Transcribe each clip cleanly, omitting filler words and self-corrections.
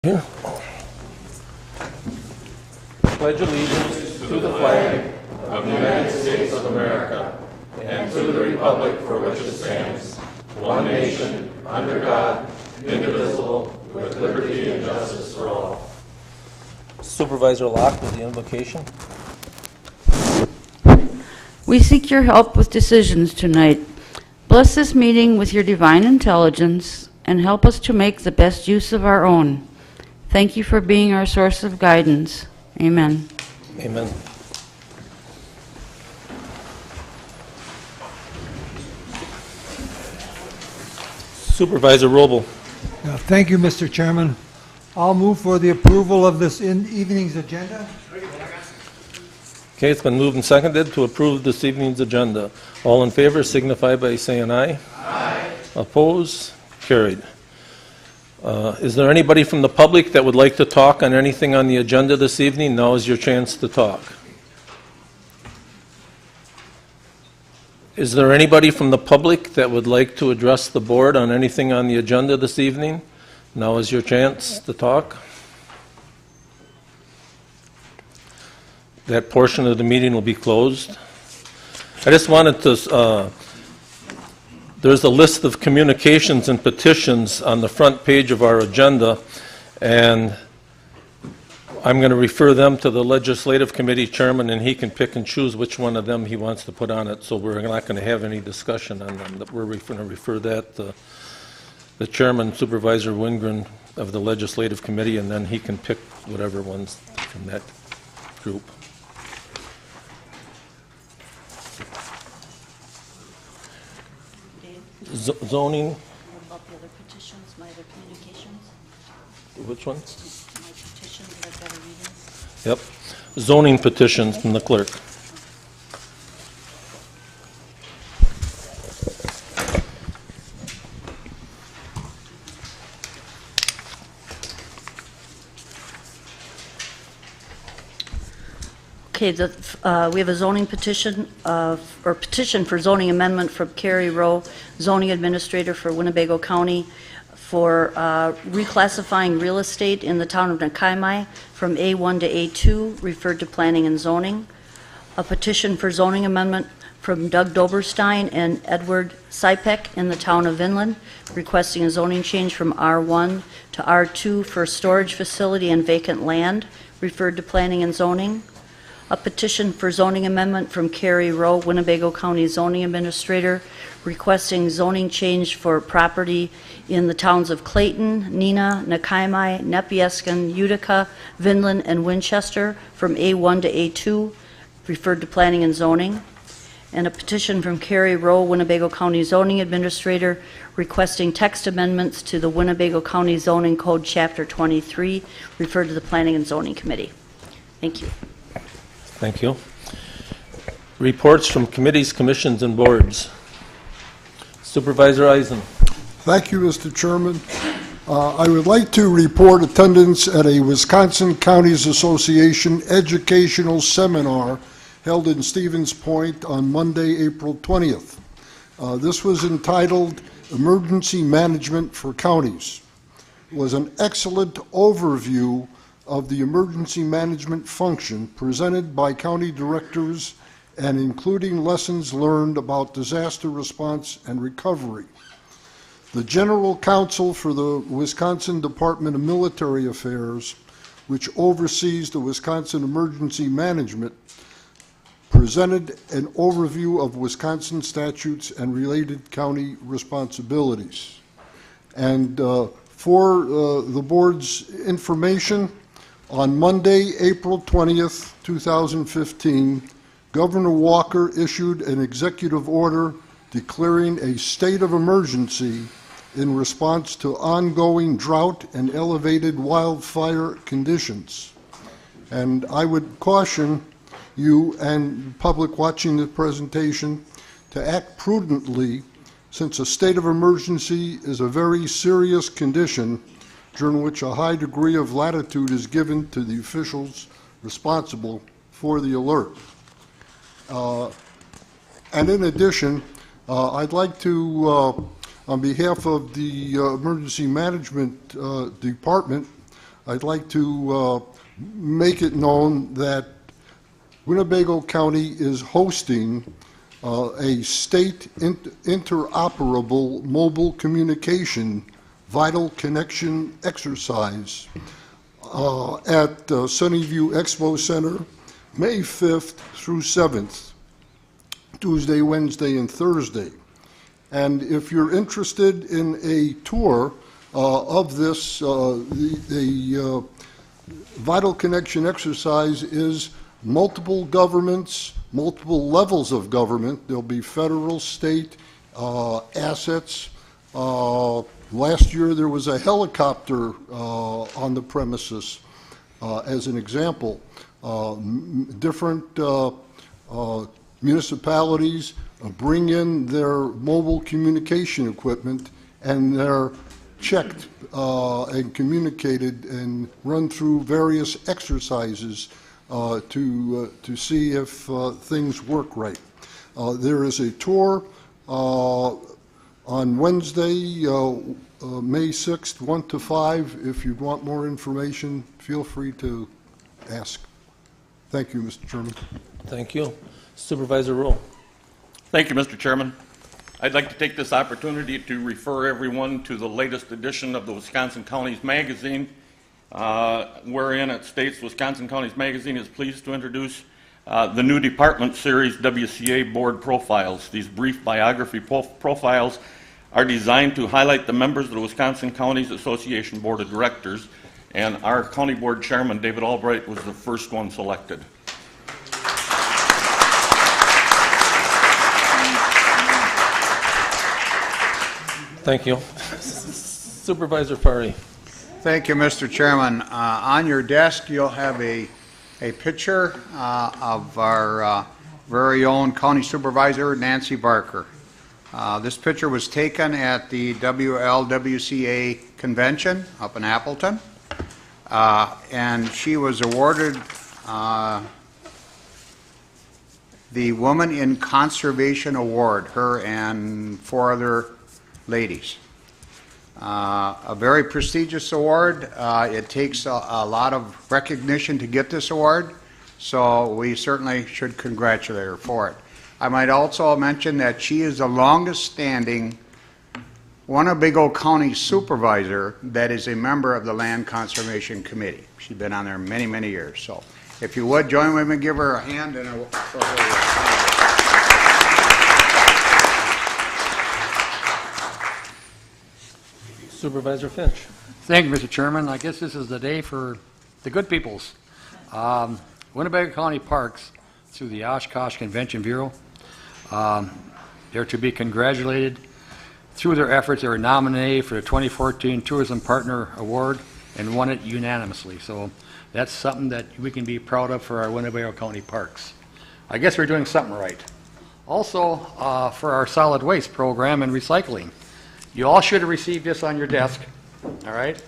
Here. Pledge allegiance to the flag of the United States of America and to the republic for which it stands, one nation, under God, indivisible, with liberty and justice for all. Supervisor Locke with the invocation. We seek your help with decisions tonight. Bless this meeting with your divine intelligence and help us to make the best use of our own. Thank you for being our source of guidance. Amen. Amen. Supervisor Robel. Thank you, Mr. Chairman. I'll move for the approval of this evening's agenda. Okay, it's been moved and seconded to approve this evening's agenda. All in favor signify by saying aye. Aye. Oppose? Carried. Is there anybody from the public that would like to talk on anything on the agenda this evening? Now is your chance to talk. Is there anybody from the public that would like to address the board on anything on the agenda this evening? Now is your chance to talk. That portion of the meeting will be closed. I just wanted to there's a list of communications and petitions on the front page of our agenda, and I'm going to refer them to the Legislative Committee Chairman, and he can pick and choose which one of them he wants to put on it, so we're not going to have any discussion on them. We're going to refer that to the Chairman, Supervisor Wingren of the Legislative Committee, and then he can pick whatever ones from that group. Zoning. What about the other petitions, my other communications? Which ones? My petitions that I've got to read in? Yep. Zoning petitions from the clerk. Okay, we have a zoning petition, or petition for zoning amendment from Carrie Rowe, zoning administrator for Winnebago County, for reclassifying real estate in the town of Nakaimai from A1 to A2, referred to planning and zoning. A petition for zoning amendment from Doug Doberstein and Edward Sipek in the town of Vinland, requesting a zoning change from R1 to R2 for storage facility and vacant land, referred to planning and zoning. A petition for zoning amendment from Carrie Rowe, Winnebago County Zoning Administrator, requesting zoning change for property in the towns of Clayton, Neenah, Nakaimai, Nepieskan, Utica, Vinland, and Winchester from A1 to A2, referred to planning and zoning. And a petition from Carrie Rowe, Winnebago County Zoning Administrator, requesting text amendments to the Winnebago County Zoning Code Chapter 23, referred to the Planning and Zoning Committee. Thank you. Thank you. Reports from committees, commissions, and boards. Supervisor Eisen. Thank you, Mr. Chairman. I would like to report attendance at a Wisconsin Counties Association educational seminar held in Stevens Point on Monday, April 20th. This was entitled Emergency Management for Counties. It was an excellent overview of the emergency management function presented by county directors and including lessons learned about disaster response and recovery. The General Counsel for the Wisconsin Department of Military Affairs, which oversees the Wisconsin Emergency Management, presented an overview of Wisconsin statutes and related county responsibilities. And for the board's information, on Monday, April 20th, 2015, Governor Walker issued an executive order declaring a state of emergency in response to ongoing drought and elevated wildfire conditions. And I would caution you and public watching the presentation to act prudently, since a state of emergency is a very serious condition during which a high degree of latitude is given to the officials responsible for the alert. And in addition, I'd like to, on behalf of the Emergency Management Department, I'd like to make it known that Winnebago County is hosting a state interoperable mobile communication vital connection exercise at Sunnyview Expo Center, May 5th through 7th, Tuesday, Wednesday, and Thursday. And if you're interested in a tour of this, the vital connection exercise is multiple governments, multiple levels of government. There'll be federal, state assets. Last year there was a helicopter on the premises as an example. Different municipalities bring in their mobile communication equipment, and they're checked and communicated and run through various exercises to see if things work right. There is a tour on Wednesday, May 6th, 1 to 5. If you want more information, feel free to ask. Thank you, Mr. Chairman. Thank you. Supervisor Rowe. Thank you, Mr. Chairman. I'd like to take this opportunity to refer everyone to the latest edition of the Wisconsin Counties Magazine, wherein it states Wisconsin Counties Magazine is pleased to introduce the new department series, WCA Board Profiles. These brief biography profiles are designed to highlight the members of the Wisconsin Counties Association Board of Directors, and our County Board Chairman, David Albright, was the first one selected. Thank you. Supervisor Parry. Thank you, Mr. Chairman. On your desk, you'll have a picture of our very own County Supervisor, Nancy Barker. This picture was taken at the WLWCA convention up in Appleton, and she was awarded the Woman in Conservation Award, her and 4 other ladies. A very prestigious award. It takes a lot of recognition to get this award, so we certainly should congratulate her for it. I might also mention that she is the longest standing Winnebago County supervisor that is a member of the Land Conservation Committee. She's been on there many, many years. So if you would, join with me and give her a hand. And Supervisor Finch. Thank you, Mr. Chairman. I guess this is the day for the good peoples. Winnebago County Parks, through the Oshkosh Convention Bureau, they're to be congratulated. Through their efforts, they were nominated for the 2014 Tourism Partner Award and won it unanimously. So that's something that we can be proud of for our Winnebago County Parks. I guess we're doing something right. Also, for our solid waste program and recycling. You all should have received this on your desk, all right?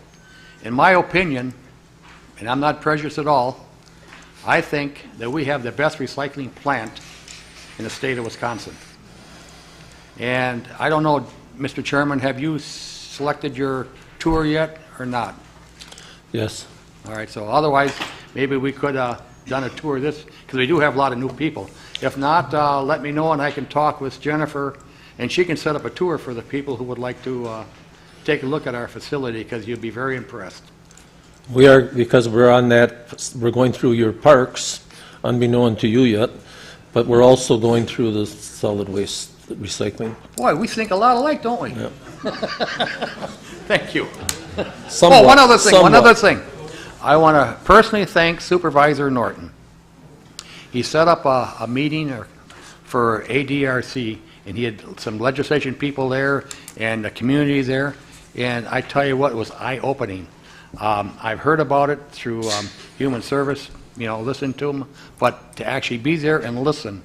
In my opinion, and I'm not prejudiced at all, I think that we have the best recycling plant in the state of Wisconsin. And I don't know, Mr. Chairman, have you selected your tour yet or not? Yes. All right, so otherwise, maybe we could done a tour of this, because we do have a lot of new people. If not, let me know and I can talk with Jennifer, and she can set up a tour for the people who would like to take a look at our facility, because you'll be very impressed. We are, because we're on that, we're going through your parks, unbeknown to you yet, but we're also going through the solid waste recycling. Boy, we think a lot alike, don't we? Yep. Thank you. Somewhat, Oh, one other thing, somewhat. one other thing. I want to personally thank Supervisor Norton. He set up a meeting for ADRC, and he had some legislation people there and the community there, and I tell you what, it was eye-opening. I've heard about it through Human Service, you know, listen to them, but to actually be there and listen.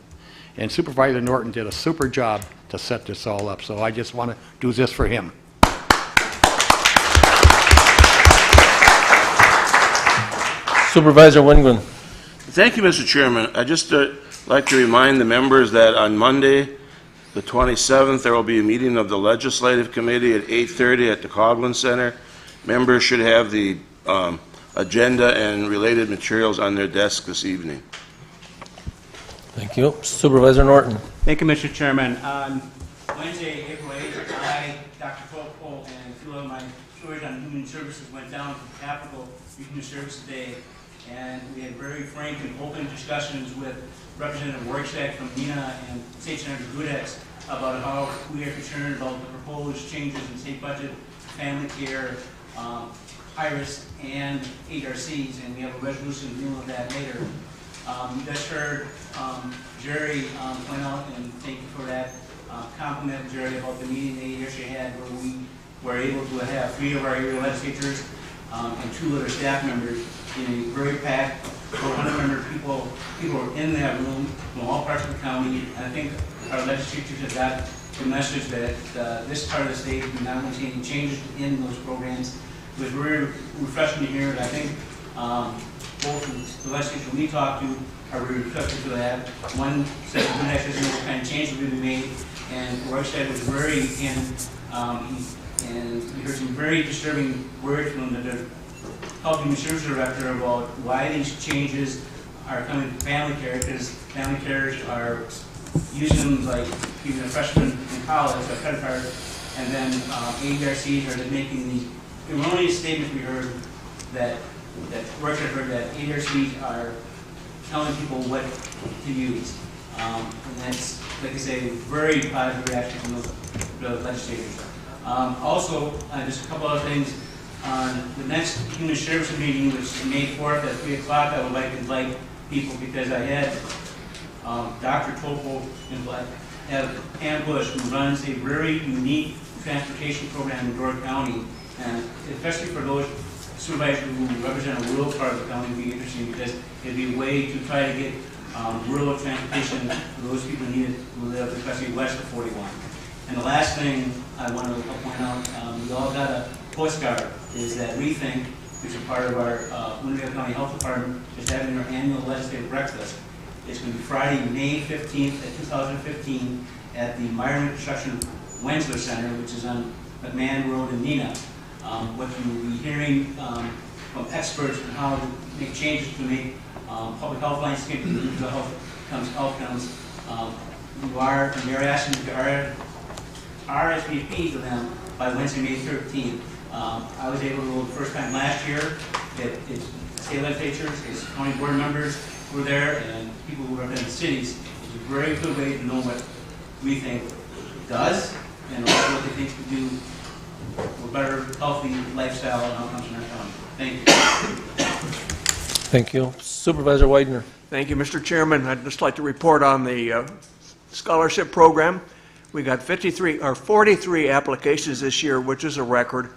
And Supervisor Norton did a super job to set this all up, so I just want to do this for him. Supervisor Wingren. Thank you, Mr. Chairman. I'd just like to remind the members that on Monday, the 27th, there will be a meeting of the Legislative Committee at 8:30 at the Coughlin Center. Members should have the agenda and related materials on their desk this evening. Thank you. Supervisor Norton. Thank you, Mr. Chairman. On Wednesday, April 8th, I, Dr. Topol, and a few of my stewards on Human Services went down to the Capitol for Human Services Day, and we had very frank and open discussions with Representative Workstack from NINA and State Senator Gudex about how we are concerned about the proposed changes in state budget, family care, IRIS, and HRCs, and we have a resolution dealing with that later. You guys heard Jerry point out, and thank you for that, compliment Jerry about the meeting they actually had where we were able to have 3 of our area legislators and 2 other staff members in a very packed, 400 people were in that room from all parts of the county. And I think our legislators have got the message that this part of the state is not going to see any changes in those programs. It was very refreshing to hear, and I think both the legislators we talked to are very receptive to that. One said the next doesn't know what kind of changes will be made, and Roystead was very and we heard some very disturbing words from the Health and Services Director about why these changes are coming to family care, because family carers are using them like even a freshman in college, a credit card, and then ADRCs are making the erroneous statement we heard that Roystead heard that ADRCs are telling people what to use. And that's, like I say, very positive reaction from the legislators. Also, just a couple other things. On the next Human Services meeting, which is May 4th at 3 o'clock, I would like to invite people because I had Dr. Topol have Pam Bush, who runs a very unique transportation program in Door County, and especially for those supervisors who represent a rural part of the county, it would be interesting because it'd be a way to try to get rural transportation for those people who need it, who live especially west of 41. And the last thing I want to point out, we all got a postcard, is that we think, which is part of our Winnebago County Health Department, is having our annual legislative breakfast. It's going to be Friday, May 15th at 2015 at the Myron Construction Wensler Center, which is on McMahon Road in Neenah. What you will be hearing from experts on how to make changes to make public health landscape outcomes. They're asking to RSVP to them by Wednesday, May 13th. I was able to go the first time last year. It's state legislatures, it's county board members who were there, and people who represent cities. It's a very good way to know what we think it does, and also what they think to do for better, healthy lifestyle and outcomes in our county. Thank you. Thank you. Supervisor Widener. Thank you, Mr. Chairman. I'd just like to report on the scholarship program. We got 43 applications this year, which is a record.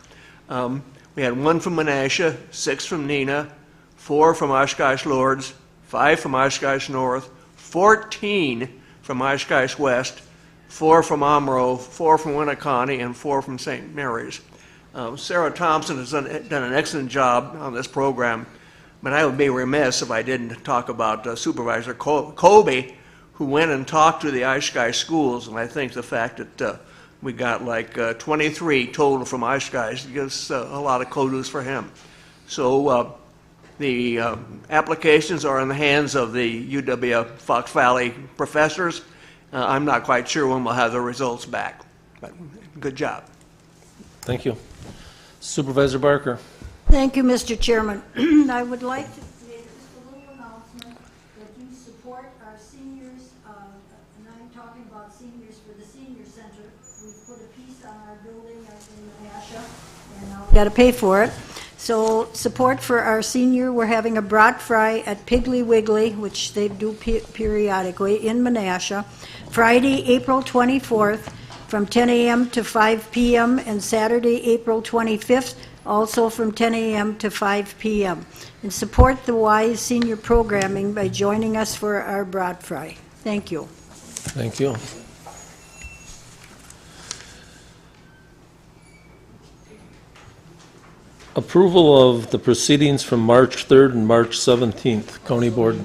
We had 1 from Menasha, 6 from Neenah, 4 from Oshkosh Lords, 5 from Oshkosh North, 14 from Oshkosh West, 4 from Omro, 4 from Winneconne, and 4 from St. Mary's. Sarah Thompson has done an excellent job on this program, but I would be remiss if I didn't talk about Supervisor Colby, who went and talked to the Oshkosh schools, and I think the fact that we got like 23 total from Oshkosh gives a lot of kudos for him. So the applications are in the hands of the UW Fox Valley professors. I'm not quite sure when we'll have the results back, but good job. Thank you. Supervisor Barker. Thank you, Mr. Chairman. I would like to make just a little announcement that you support our seniors, and I'm talking about seniors for the senior center. We've put a piece on our building in Menasha, and now we've got to pay for it. So support for our senior, we're having a brat fry at Piggly Wiggly, which they do periodically in Menasha, Friday, April 24th, from 10 a.m. to 5 p.m., and Saturday, April 25th, also from 10 a.m. to 5 p.m. And support the WISE senior programming by joining us for our brat fry. Thank you. Thank you. Approval of the proceedings from March 3rd and March 17th, County Board.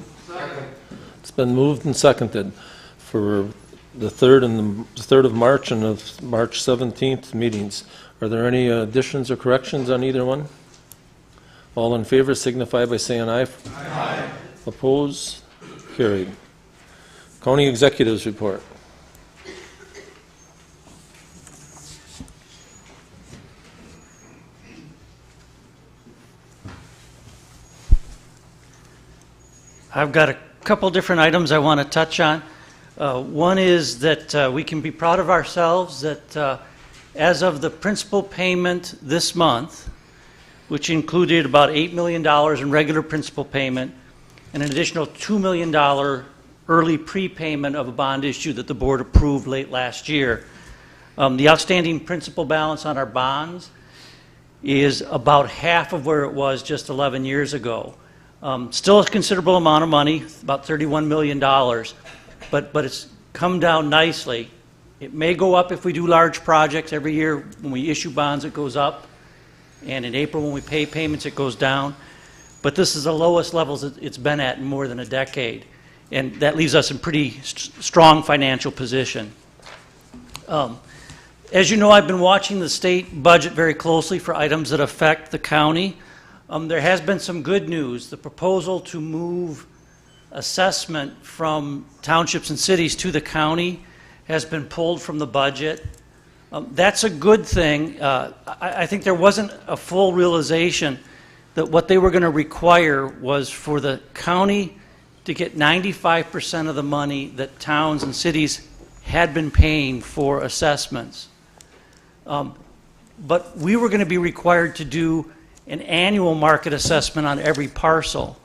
It's been moved and seconded for the 3rd of March and the March 17th meetings. Are there any additions or corrections on either one? All in favor signify by saying aye. Aye. Opposed? Carried. County Executives Report. I've got a couple different items I want to touch on. One is that we can be proud of ourselves that as of the principal payment this month, which included about $8 million in regular principal payment and an additional $2 million early prepayment of a bond issue that the board approved late last year. The outstanding principal balance on our bonds is about half of where it was just 11 years ago. Still a considerable amount of money, about $31 million, but it's come down nicely. It may go up if we do large projects. Every year when we issue bonds, it goes up. And in April, when we pay payments, it goes down. But this is the lowest levels it's been at in more than a decade. And that leaves us in pretty strong financial position. As you know, I've been watching the state budget very closely for items that affect the county. There has been some good news. The proposal to move assessment from townships and cities to the county has been pulled from the budget. That's a good thing. I think there wasn't a full realization that what they were going to require was for the county to get 95% of the money that towns and cities had been paying for assessments. But we were going to be required to do an annual market assessment on every parcel.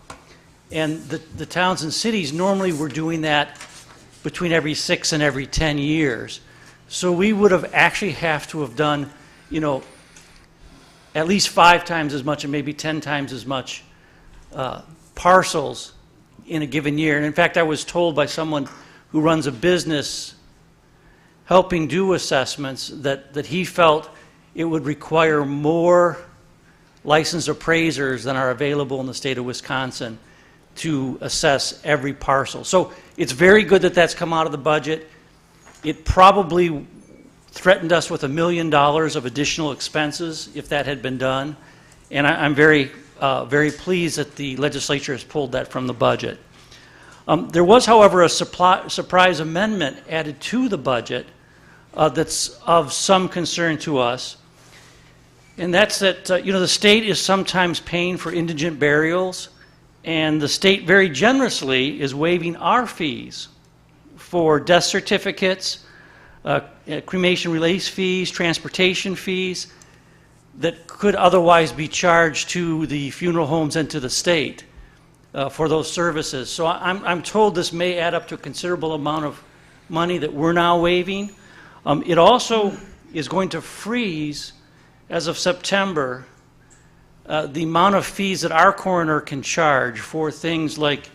And the towns and cities normally were doing that between every 6 and every 10 years. So we would have actually have to have done, you know, at least 5 times as much and maybe 10 times as much parcels in a given year. And in fact, I was told by someone who runs a business helping do assessments that he felt it would require more licensed appraisers than are available in the state of Wisconsin to assess every parcel. So it's very good that that's come out of the budget. It probably threatened us with $1 million of additional expenses if that had been done. And I'm very pleased that the legislature has pulled that from the budget. There was, however, a surprise amendment added to the budget that's of some concern to us. And that's that, you know, the state is sometimes paying for indigent burials, and the state very generously is waiving our fees for death certificates, cremation release fees, transportation fees that could otherwise be charged to the funeral homes and to the state for those services. So I'm told this may add up to a considerable amount of money that we're now waiving. It also is going to freeze, as of September, the amount of fees that our coroner can charge for things like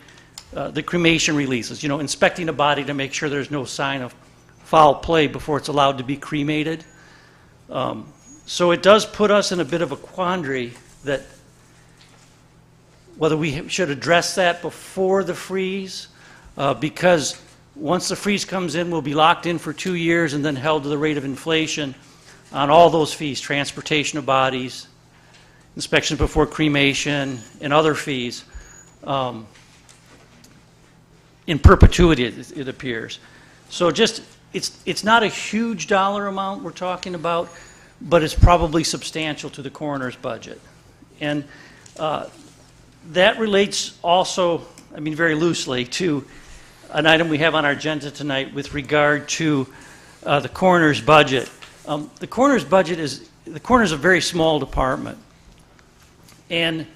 the cremation releases, you know, inspecting a body to make sure there's no sign of foul play before it's allowed to be cremated. So it does put us in a bit of a quandary that whether we should address that before the freeze, because once the freeze comes in, we'll be locked in for 2 years and then held to the rate of inflation on all those fees, transportation of bodies, inspections before cremation, and other fees, in perpetuity, it appears. So just, it's not a huge dollar amount we're talking about, but it's probably substantial to the coroner's budget. And that relates also, I mean, very loosely, to an item we have on our agenda tonight with regard to the coroner's budget. The coroner's budget is, the coroner's a very small department. And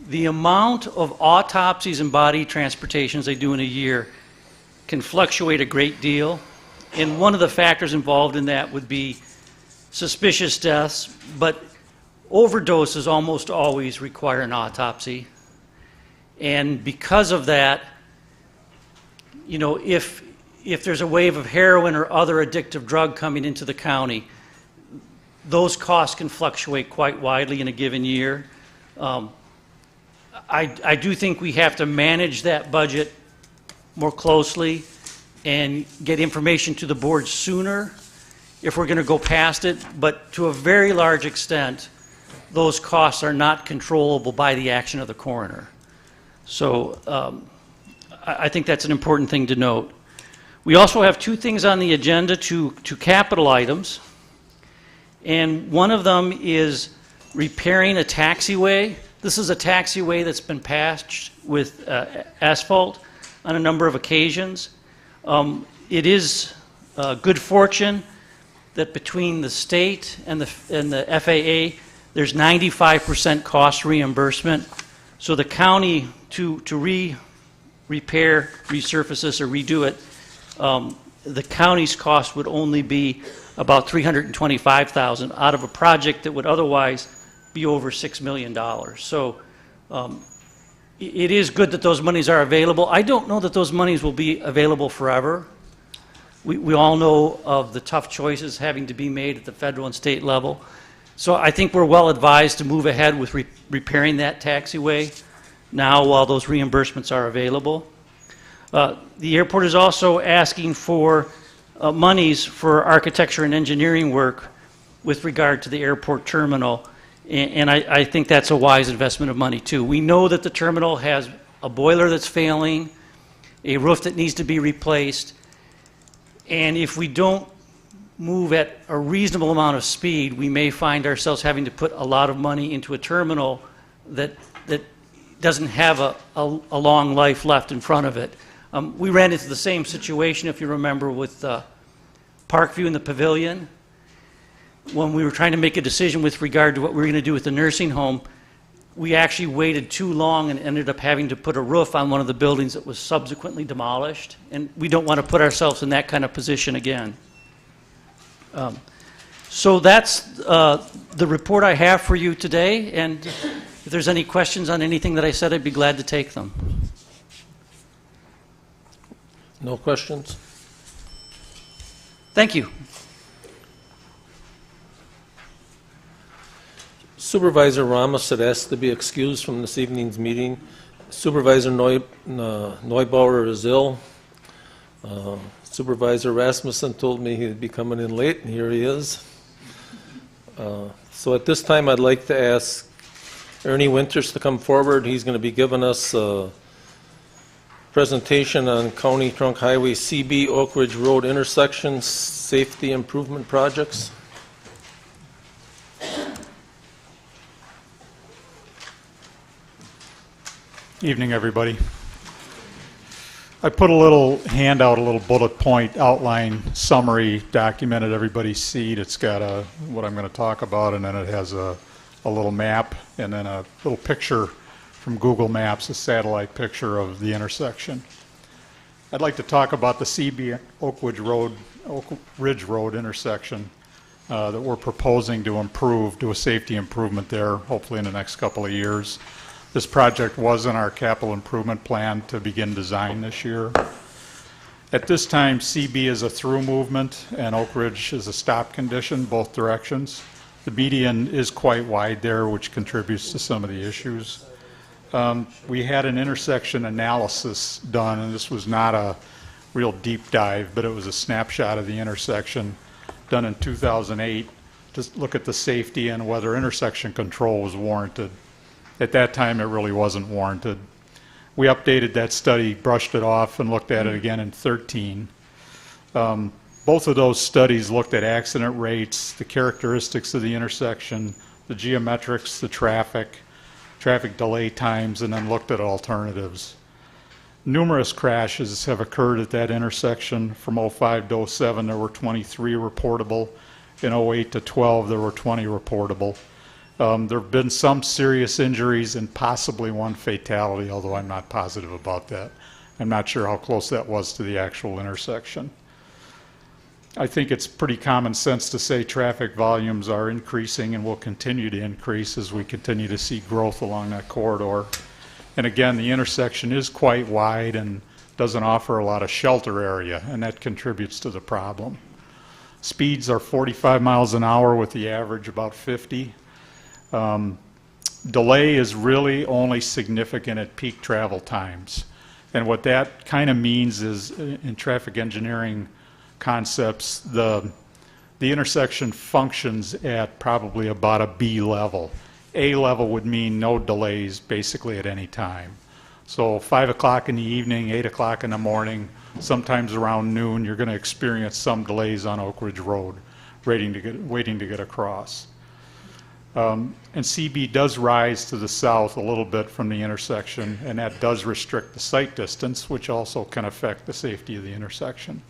the amount of autopsies and body transportations they do in a year can fluctuate a great deal. And one of the factors involved in that would be suspicious deaths, but overdoses almost always require an autopsy. And because of that, you know, if there's a wave of heroin or other addictive drug coming into the county, those costs can fluctuate quite widely in a given year. I do think we have to manage that budget more closely and get information to the board sooner if we're going to go past it. But to a very large extent, those costs are not controllable by the action of the coroner. So I think that's an important thing to note. We also have two things on the agenda, to capital items. And one of them is repairing a taxiway. This is a taxiway that's been patched with asphalt on a number of occasions. It is good fortune that between the state and the FAA, there's 95% cost reimbursement. So the county, to repair, resurface this, or redo it, the county's cost would only be about $325,000 out of a project that would otherwise be over $6 million. So it is good that those monies are available. I don't know that those monies will be available forever. We all know of the tough choices having to be made at the federal and state level. So I think we're well advised to move ahead with repairing that taxiway now while those reimbursements are available. The airport is also asking for monies for architecture and engineering work with regard to the airport terminal, and I think that's a wise investment of money too. We know that the terminal has a boiler that's failing, a roof that needs to be replaced, and if we don't move at a reasonable amount of speed, we may find ourselves having to put a lot of money into a terminal that doesn't have a long life left in front of it. We ran into the same situation, if you remember, with Parkview and the Pavilion. When we were trying to make a decision with regard to what we were going to do with the nursing home, we actually waited too long and ended up having to put a roof on one of the buildings that was subsequently demolished. And we don't want to put ourselves in that kind of position again. So that's the report I have for you today. And if there's any questions on anything that I said, I'd be glad to take them. No questions? Thank you. Supervisor Ramos had asked to be excused from this evening's meeting. Supervisor Neubauer is ill. Supervisor Rasmussen told me he'd be coming in late, and here he is. So at this time, I'd like to ask Ernie Winters to come forward. He's going to be giving us a presentation on County Trunk Highway CB Oak Ridge Road intersection safety improvement projects. Evening, everybody. I put a little handout, a little bullet point outline summary document at everybody's seat. It's got what I'm going to talk about, and then it has a little map, and then a little picture from Google Maps, a satellite picture of the intersection. I'd like to talk about the CB Oak Ridge Road intersection that we're proposing to improve, do a safety improvement there, hopefully in the next couple of years. This project was in our capital improvement plan to begin design this year. At this time, CB is a through movement and Oak Ridge is a stop condition, both directions. The median is quite wide there, which contributes to some of the issues. We had an intersection analysis done, and this was not a real deep dive, but it was a snapshot of the intersection done in 2008 to look at the safety and whether intersection control was warranted. At that time, it really wasn't warranted. We updated that study, brushed it off, and looked at it again in 2013. Both of those studies looked at accident rates, the characteristics of the intersection, the geometrics, the traffic delay times, and then looked at alternatives. Numerous crashes have occurred at that intersection. From 05 to 07, there were 23 reportable. In 08 to 12, there were 20 reportable. There have been some serious injuries and possibly one fatality, although I'm not positive about that. I'm not sure how close that was to the actual intersection. I think it's pretty common sense to say traffic volumes are increasing and will continue to increase as we continue to see growth along that corridor. And again, the intersection is quite wide and doesn't offer a lot of shelter area, and that contributes to the problem. Speeds are 45 miles an hour with the average about 50. Delay is really only significant at peak travel times. And what that kind of means is, in traffic engineering concepts, the intersection functions at probably about a B level. A level would mean no delays basically at any time. So 5 o'clock in the evening, 8 o'clock in the morning, sometimes around noon, you're going to experience some delays on Oak Ridge Road waiting to get across. And CB does rise to the south a little bit from the intersection, and that does restrict the sight distance, which also can affect the safety of the intersection.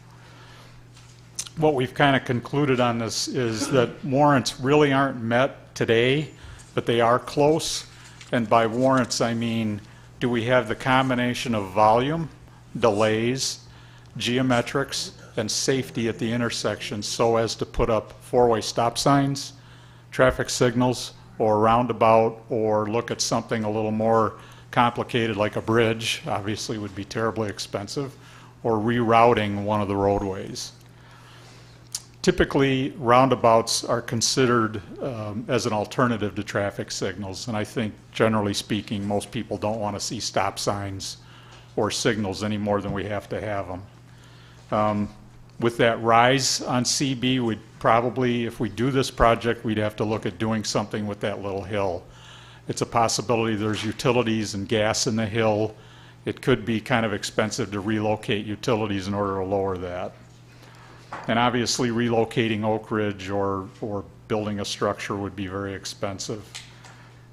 What we've kind of concluded on this is that warrants really aren't met today, but they are close. And by warrants, I mean, do we have the combination of volume, delays, geometrics, and safety at the intersection so as to put up four-way stop signs, traffic signals, or roundabout, or look at something a little more complicated like a bridge, obviously would be terribly expensive, or rerouting one of the roadways. Typically, roundabouts are considered as an alternative to traffic signals, and I think generally speaking, most people don't want to see stop signs or signals any more than we have to have them. With that rise on CB, we'd probably, if we do this project, we'd have to look at doing something with that little hill. It's a possibility there's utilities and gas in the hill. It could be kind of expensive to relocate utilities in order to lower that. And obviously relocating Oak Ridge or building a structure would be very expensive.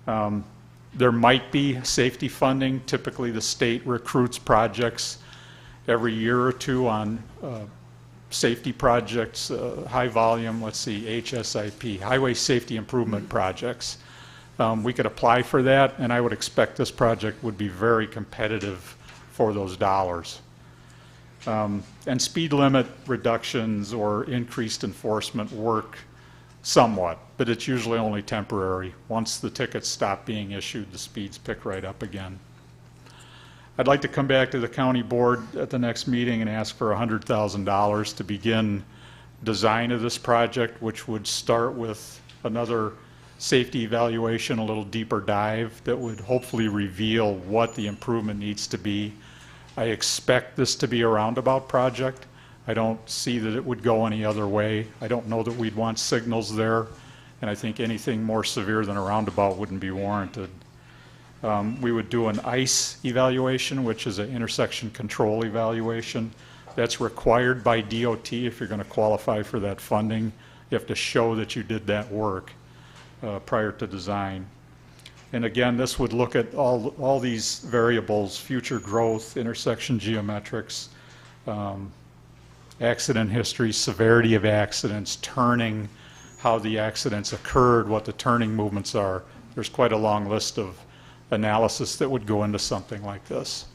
There might be safety funding. Typically the state recruits projects every year or two on safety projects, high volume, let's see, HSIP, Highway Safety Improvement Projects. We could apply for that, and I would expect this project would be very competitive for those dollars. And speed limit reductions or increased enforcement work somewhat, but it's usually only temporary. Once the tickets stop being issued, the speeds pick right up again. I'd like to come back to the county board at the next meeting and ask for $100,000 to begin design of this project, which would start with another safety evaluation, a little deeper dive that would hopefully reveal what the improvement needs to be. I expect this to be a roundabout project. I don't see that it would go any other way. I don't know that we'd want signals there, and I think anything more severe than a roundabout wouldn't be warranted. We would do an ICE evaluation, which is an intersection control evaluation. That's required by DOT if you're going to qualify for that funding. You have to show that you did that work prior to design. And again, this would look at all these variables: future growth, intersection geometrics, accident history, severity of accidents, turning, how the accidents occurred, what the turning movements are. There's quite a long list of analysis that would go into something like this.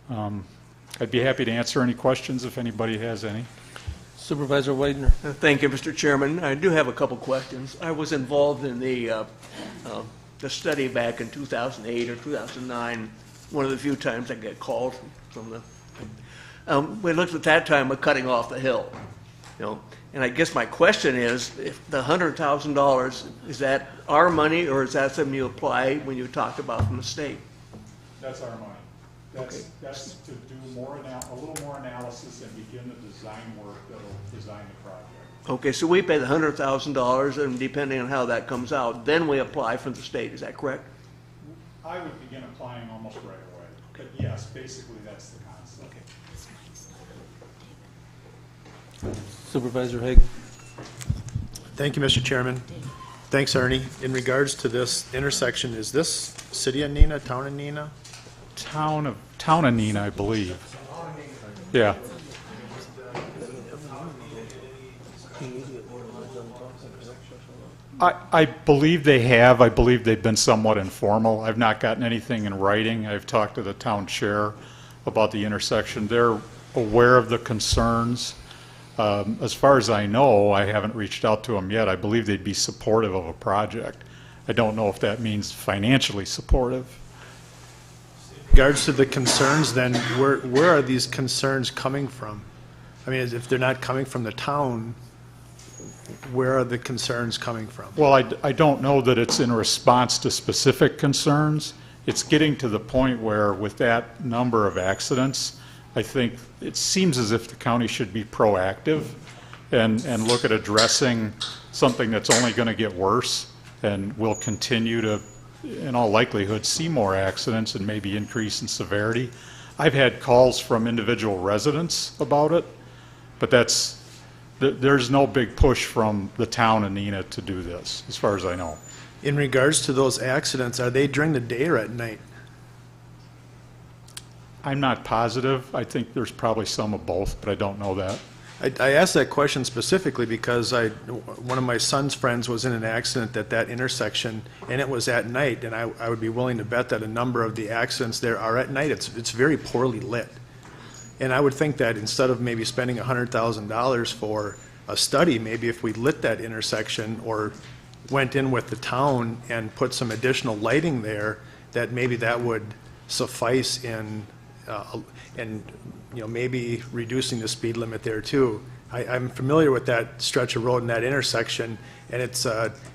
I'd be happy to answer any questions if anybody has any. Supervisor Widener. Thank you, Mr. Chairman. I do have a couple questions. I was involved in the study back in 2008 or 2009, one of the few times I get called from the... we looked at that time of cutting off the hill, you know, and I guess my question is, if the $100,000, is that our money, or is that something you apply when you talked about from the state? That's our money. That's to do a little more analysis and begin the design work that will design the project. Okay, so we pay the $100,000, and depending on how that comes out, then we apply from the state. Is that correct? I would begin applying almost right away. But yes, basically that's the concept. Okay. Supervisor Haig. Thank you, Mr. Chairman. Thanks, Ernie. In regards to this intersection, is this city of Neenah, town of Neenah? Town of Neenah, I believe. Yeah. I believe they have. I believe they've been somewhat informal. I've not gotten anything in writing. I've talked to the town chair about the intersection. They're aware of the concerns. As far as I know, I haven't reached out to them yet. I believe they'd be supportive of a project. I don't know if that means financially supportive. In regards to the concerns, then, where are these concerns coming from? I mean, if they're not coming from the town, where are the concerns coming from? Well, I don't know that it's in response to specific concerns. It's getting to the point where, with that number of accidents, I think it seems as if the county should be proactive and look at addressing something that's only going to get worse and we'll continue to, in all likelihood, see more accidents and maybe increase in severity. I've had calls from individual residents about it, but there's no big push from the town of Neenah to do this, as far as I know. In regards to those accidents, are they during the day or at night? I'm not positive. I think there's probably some of both, but I don't know that. I asked that question specifically because one of my son's friends was in an accident at that intersection, and it was at night, and I would be willing to bet that a number of the accidents there are at night. It's very poorly lit. And I would think that instead of maybe spending $100,000 for a study, maybe if we lit that intersection or went in with the town and put some additional lighting there, that maybe that would suffice in maybe reducing the speed limit there too. I'm familiar with that stretch of road and that intersection, and it's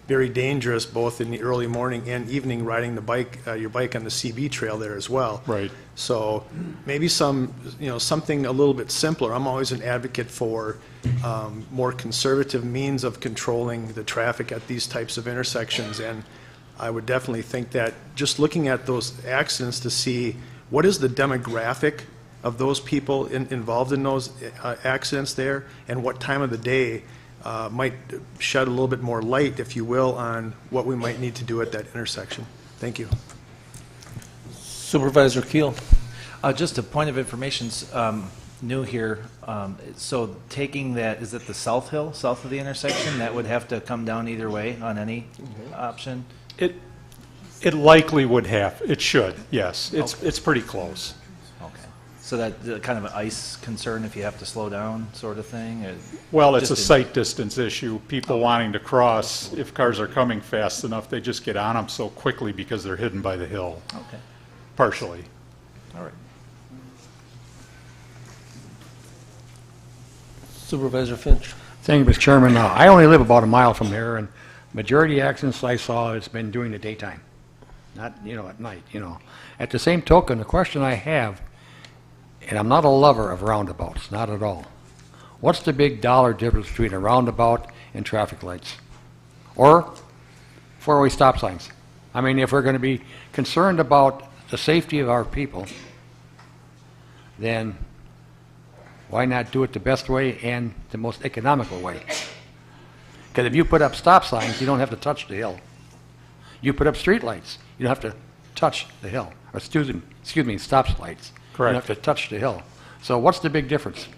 very dangerous both in the early morning and evening riding the bike, your bike on the CB trail there as well. Right. So maybe something a little bit simpler. I'm always an advocate for more conservative means of controlling the traffic at these types of intersections, and I would definitely think that just looking at those accidents to see what is the demographic of those people involved in those accidents there, and what time of the day might shed a little bit more light, if you will, on what we might need to do at that intersection. Thank you. Supervisor Keel. Just a point of information, new here. So taking that, is it the South Hill, south of the intersection, that would have to come down either way on any option? It likely would have. It should, yes. It's pretty close. Okay. So that kind of an ice concern if you have to slow down sort of thing? Well, it's a sight distance issue. People wanting to cross, if cars are coming fast enough, they just get on them so quickly because they're hidden by the hill. Okay. Partially. All right. Supervisor Finch. Thank you, Mr. Chairman. I only live about a mile from here, and majority of accidents I saw has been during the daytime, not, at night, At the same token, the question I have, and I'm not a lover of roundabouts, not at all. What's the big dollar difference between a roundabout and traffic lights? Or four-way stop signs? I mean, if we're going to be concerned about the safety of our people, then why not do it the best way and the most economical way? Because if you put up stop signs, you don't have to touch the hill. You put up street lights, you don't have to touch the hill. Or excuse me, stop lights. Correct. You don't have to touch the hill. So what's the big difference?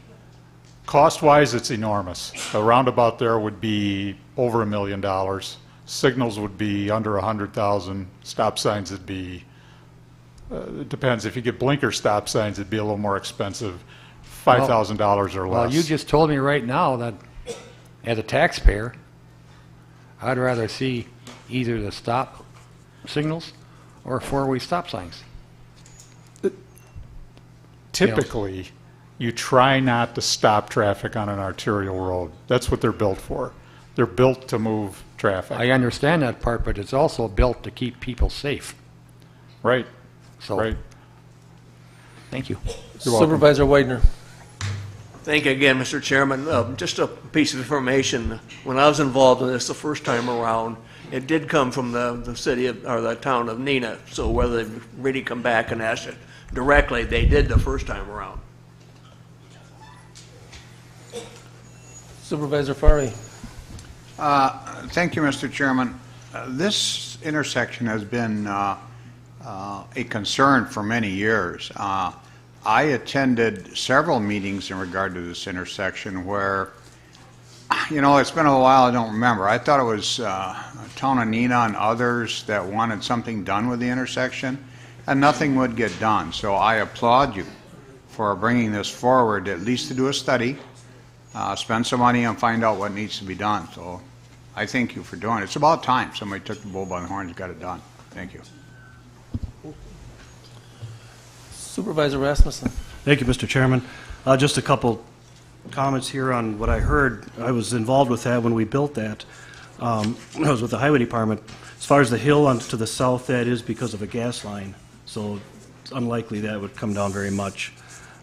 Cost-wise, it's enormous. A roundabout there would be over $1 million. Signals would be under 100,000. Stop signs would be, it depends. If you get blinker stop signs, it'd be a little more expensive, $5,000 or less. Well, you just told me right now that as a taxpayer, I'd rather see either the stop signals or four-way stop signs. Typically, you try not to stop traffic on an arterial road. That's what they're built for. They're built to move traffic. I understand that part, but it's also built to keep people safe. Right. So, right. Thank you. Supervisor Widener. Thank you again, Mr. Chairman. Just a piece of information. When I was involved in this the first time around, it did come from the city or the town of Neenah. So whether they really come back and ask it directly, they did the first time around. Supervisor Farley. Thank you, Mr. Chairman. This intersection has been a concern for many years. I attended several meetings in regard to this intersection where, it's been a while, I don't remember. I thought it was town of Neenah and others that wanted something done with the intersection, and nothing would get done. So I applaud you for bringing this forward, at least to do a study, spend some money and find out what needs to be done. So I thank you for doing it. It's about time somebody took the bull by the horns and got it done. Thank you. Supervisor Rasmussen. Thank you, Mr. Chairman. Just a couple comments here on what I heard. I was involved with that when we built that. I was with the Highway Department. As far as the hill to the south, that is because of a gas line. So it's unlikely that would come down very much.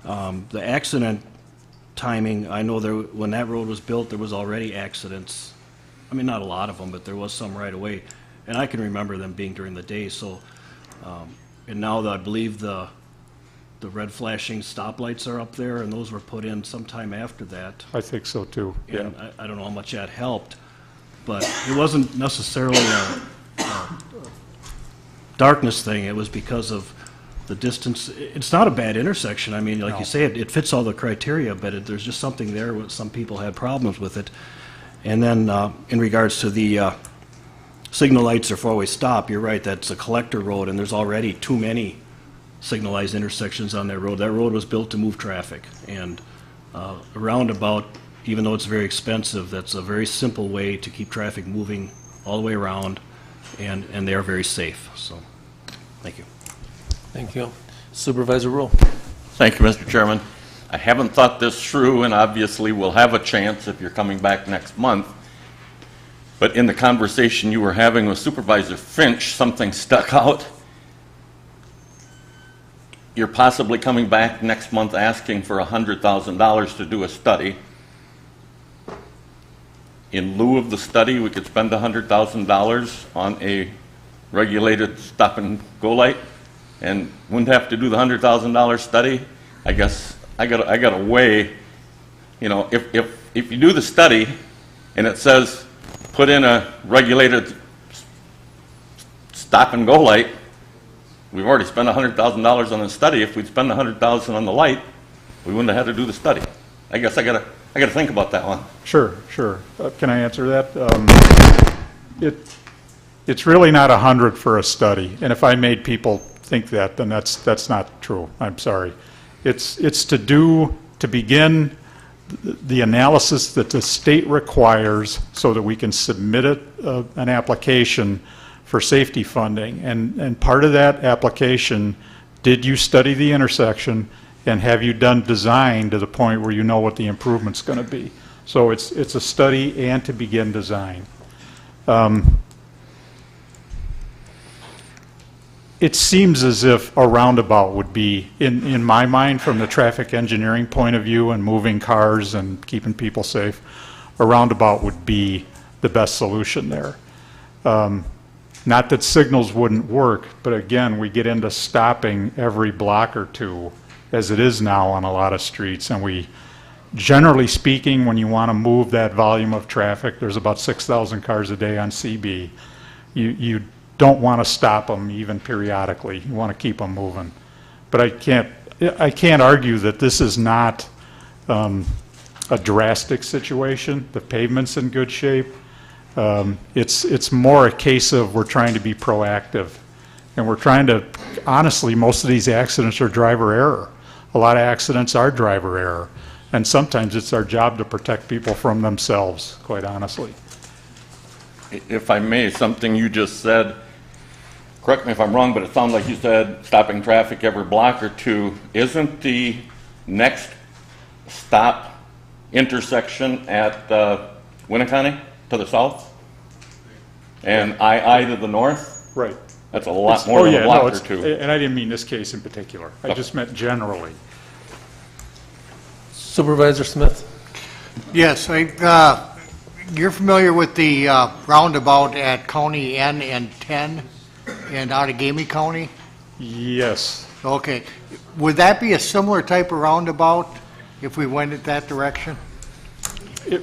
The accident timing, I know when that road was built, there was already accidents. I mean, not a lot of them, but there was some right away. and I can remember them being during the day, so, and now I believe the red flashing stoplights are up there, and those were put in sometime after that. I think so too, yeah. And I don't know how much that helped, but it wasn't necessarily a darkness thing, it was because of the distance. It's not a bad intersection, I mean, like you say, it fits all the criteria, but there's just something there where some people had problems with it. And then in regards to the signal lights or four-way stop, you're right, that's a collector road, and there's already too many signalized intersections on that road. That road was built to move traffic, and a roundabout, even though it's very expensive, that's a very simple way to keep traffic moving all the way around, and they are very safe. So, thank you. Thank you. Supervisor Rule. Thank you, Mr. Chairman. I haven't thought this through, and obviously we'll have a chance if you're coming back next month. But in the conversation you were having with Supervisor Finch, something stuck out. You're possibly coming back next month asking for $100,000 to do a study. In lieu of the study, we could spend $100,000 on a regulated stop-and-go light and wouldn't have to do the $100,000 study. I guess I got to weigh, you know, if you do the study and it says put in a regulated stop-and-go light, we've already spent $100,000 on the study. If we'd spend $100,000 on the light, we wouldn't have had to do the study. I guess I gotta think about that one. Sure. Can I answer that? It's really not 100 for a study, and if I made people think that, then that's not true. I'm sorry. It's to begin the analysis that the state requires so that we can submit an application for safety funding, and part of that application, did you study the intersection and have you done design to the point where you know what the improvement's going to be? So it's a study and to begin design. It seems as if a roundabout would be, in my mind, from the traffic engineering point of view and moving cars and keeping people safe, a roundabout would be the best solution there. Not that signals wouldn't work, but again, we get into stopping every block or two, as it is now on a lot of streets, and we, generally speaking, when you want to move that volume of traffic, there's about 6,000 cars a day on CB, you don't want to stop them even periodically. You want to keep them moving. But I can't argue that this is not a drastic situation. The pavement's in good shape. It's more a case of we're trying to be proactive, and we're trying to, honestly, most of these accidents are driver error. A lot of accidents are driver error, and sometimes it's our job to protect people from themselves, quite honestly. If I may, something you just said, correct me if I'm wrong, but it sounds like you said stopping traffic every block or two. Isn't the next stop intersection at Winnebago to the south and I to the north? Right. That's a lot more than a block or two. And I didn't mean this case in particular. I just meant generally. Supervisor Smith. Yes, you're familiar with the roundabout at County N and 10 in Outagamie County? Yes. Okay. Would that be a similar type of roundabout if we went in that direction?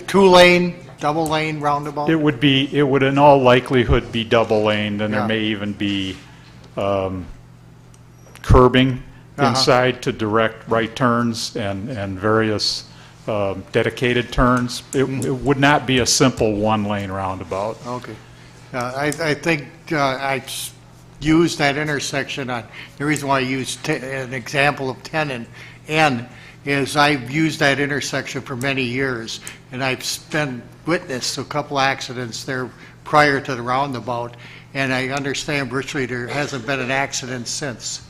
Two-lane, double-lane roundabout? It would in all likelihood be double-laned, and there may even be curbing inside to direct right turns and various dedicated turns. It would not be a simple one-lane roundabout. Okay. I think I used that intersection on, the reason why I used an example of 10 and N is I've used that intersection for many years, and I've been witness to a couple accidents there prior to the roundabout, and I understand virtually there hasn't been an accident since.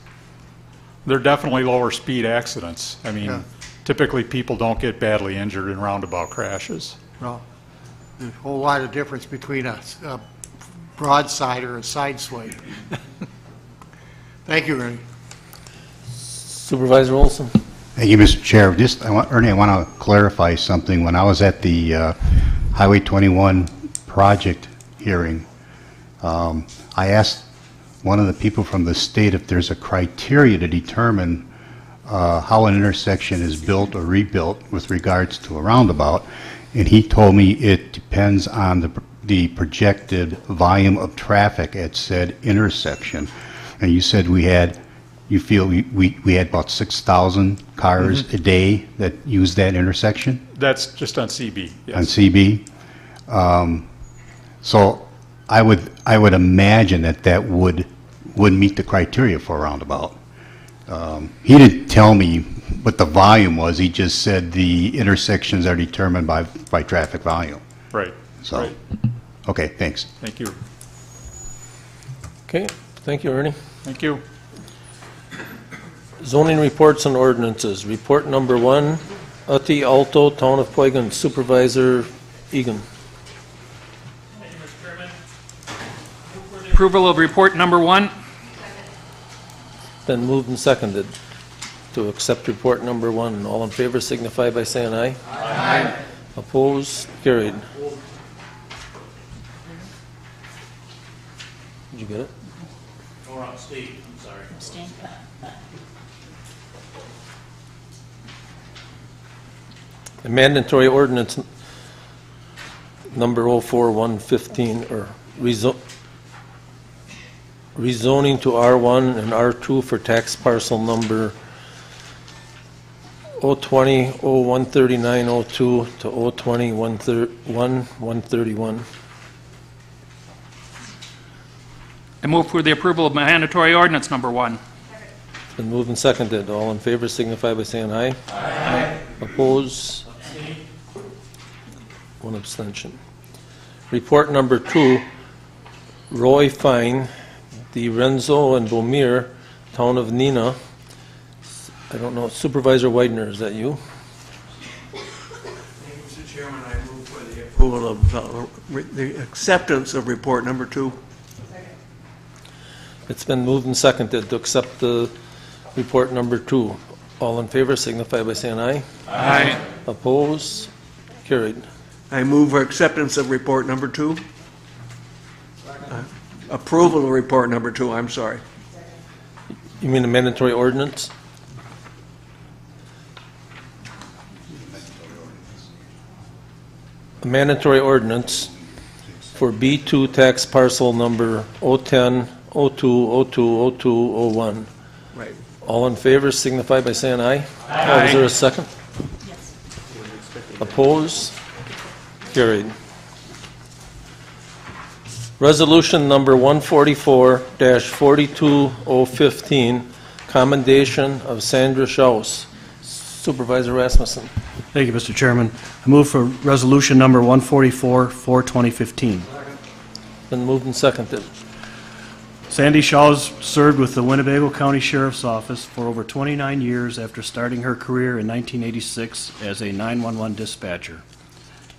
They're definitely lower speed accidents. I mean, typically people don't get badly injured in roundabout crashes. Well, there's a whole lot of difference between a broadside or a side swipe. Thank you, Ernie. Supervisor Olson. Thank you, Mr. Chair. Ernie, I want to clarify something. When I was at the Highway 21 project hearing, I asked one of the people from the state if there's a criteria to determine how an intersection is built or rebuilt with regards to a roundabout, and he told me it depends on the projected volume of traffic at said intersection. And you said you feel we had about 6,000 cars a day that use that intersection? That's just on CB, yes. On CB? So I would imagine that would meet the criteria for a roundabout. He didn't tell me what the volume was. He just said the intersections are determined by traffic volume. Right. So, right. Okay, thanks. Thank you. Okay, thank you, Ernie. Thank you. Zoning reports and ordinances. Report number 1, Uti Alto, Town of Poigan, Supervisor Egan. Thank you, Mr. Chairman. Approval of report number 1. Been moved and seconded to accept report number 1. All in favor signify by saying aye. Aye. Opposed? Carried. Did you get it? Or Steve, I'm sorry. Abstain. A mandatory ordinance number 04115, or rezoning to R1 and R2 for tax parcel number 020 013902 to 020 131. I move for the approval of mandatory ordinance number 1. It's been moved and seconded. All in favor signify by saying aye. Aye. Oppose? 1 abstention. Report number 2, Roy Fine, Di Renzo and Bomir, Town of Nina. I don't know, Supervisor Widener, is that you? Mr. Chairman, I move for the approval of the acceptance of report number 2. It's been moved and seconded to accept the report number 2. All in favor signify by saying aye. Aye. Oppose? Carried. I move for acceptance of report number 2. Approval of report number 2, I'm sorry. You mean a mandatory ordinance? A mandatory ordinance for B2 tax parcel number 010 02 02 02 01. Right. All in favor signify by saying aye. Aye. Is there a second? Yes. Oppose? Carried. Resolution number 144-42015, commendation of Sandra Schaus. Supervisor Rasmussen. Thank you, Mr. Chairman. I move for resolution number 144-2015. Been moved and seconded. Sandy Shaws served with the Winnebago County Sheriff's Office for over 29 years after starting her career in 1986 as a 911 dispatcher.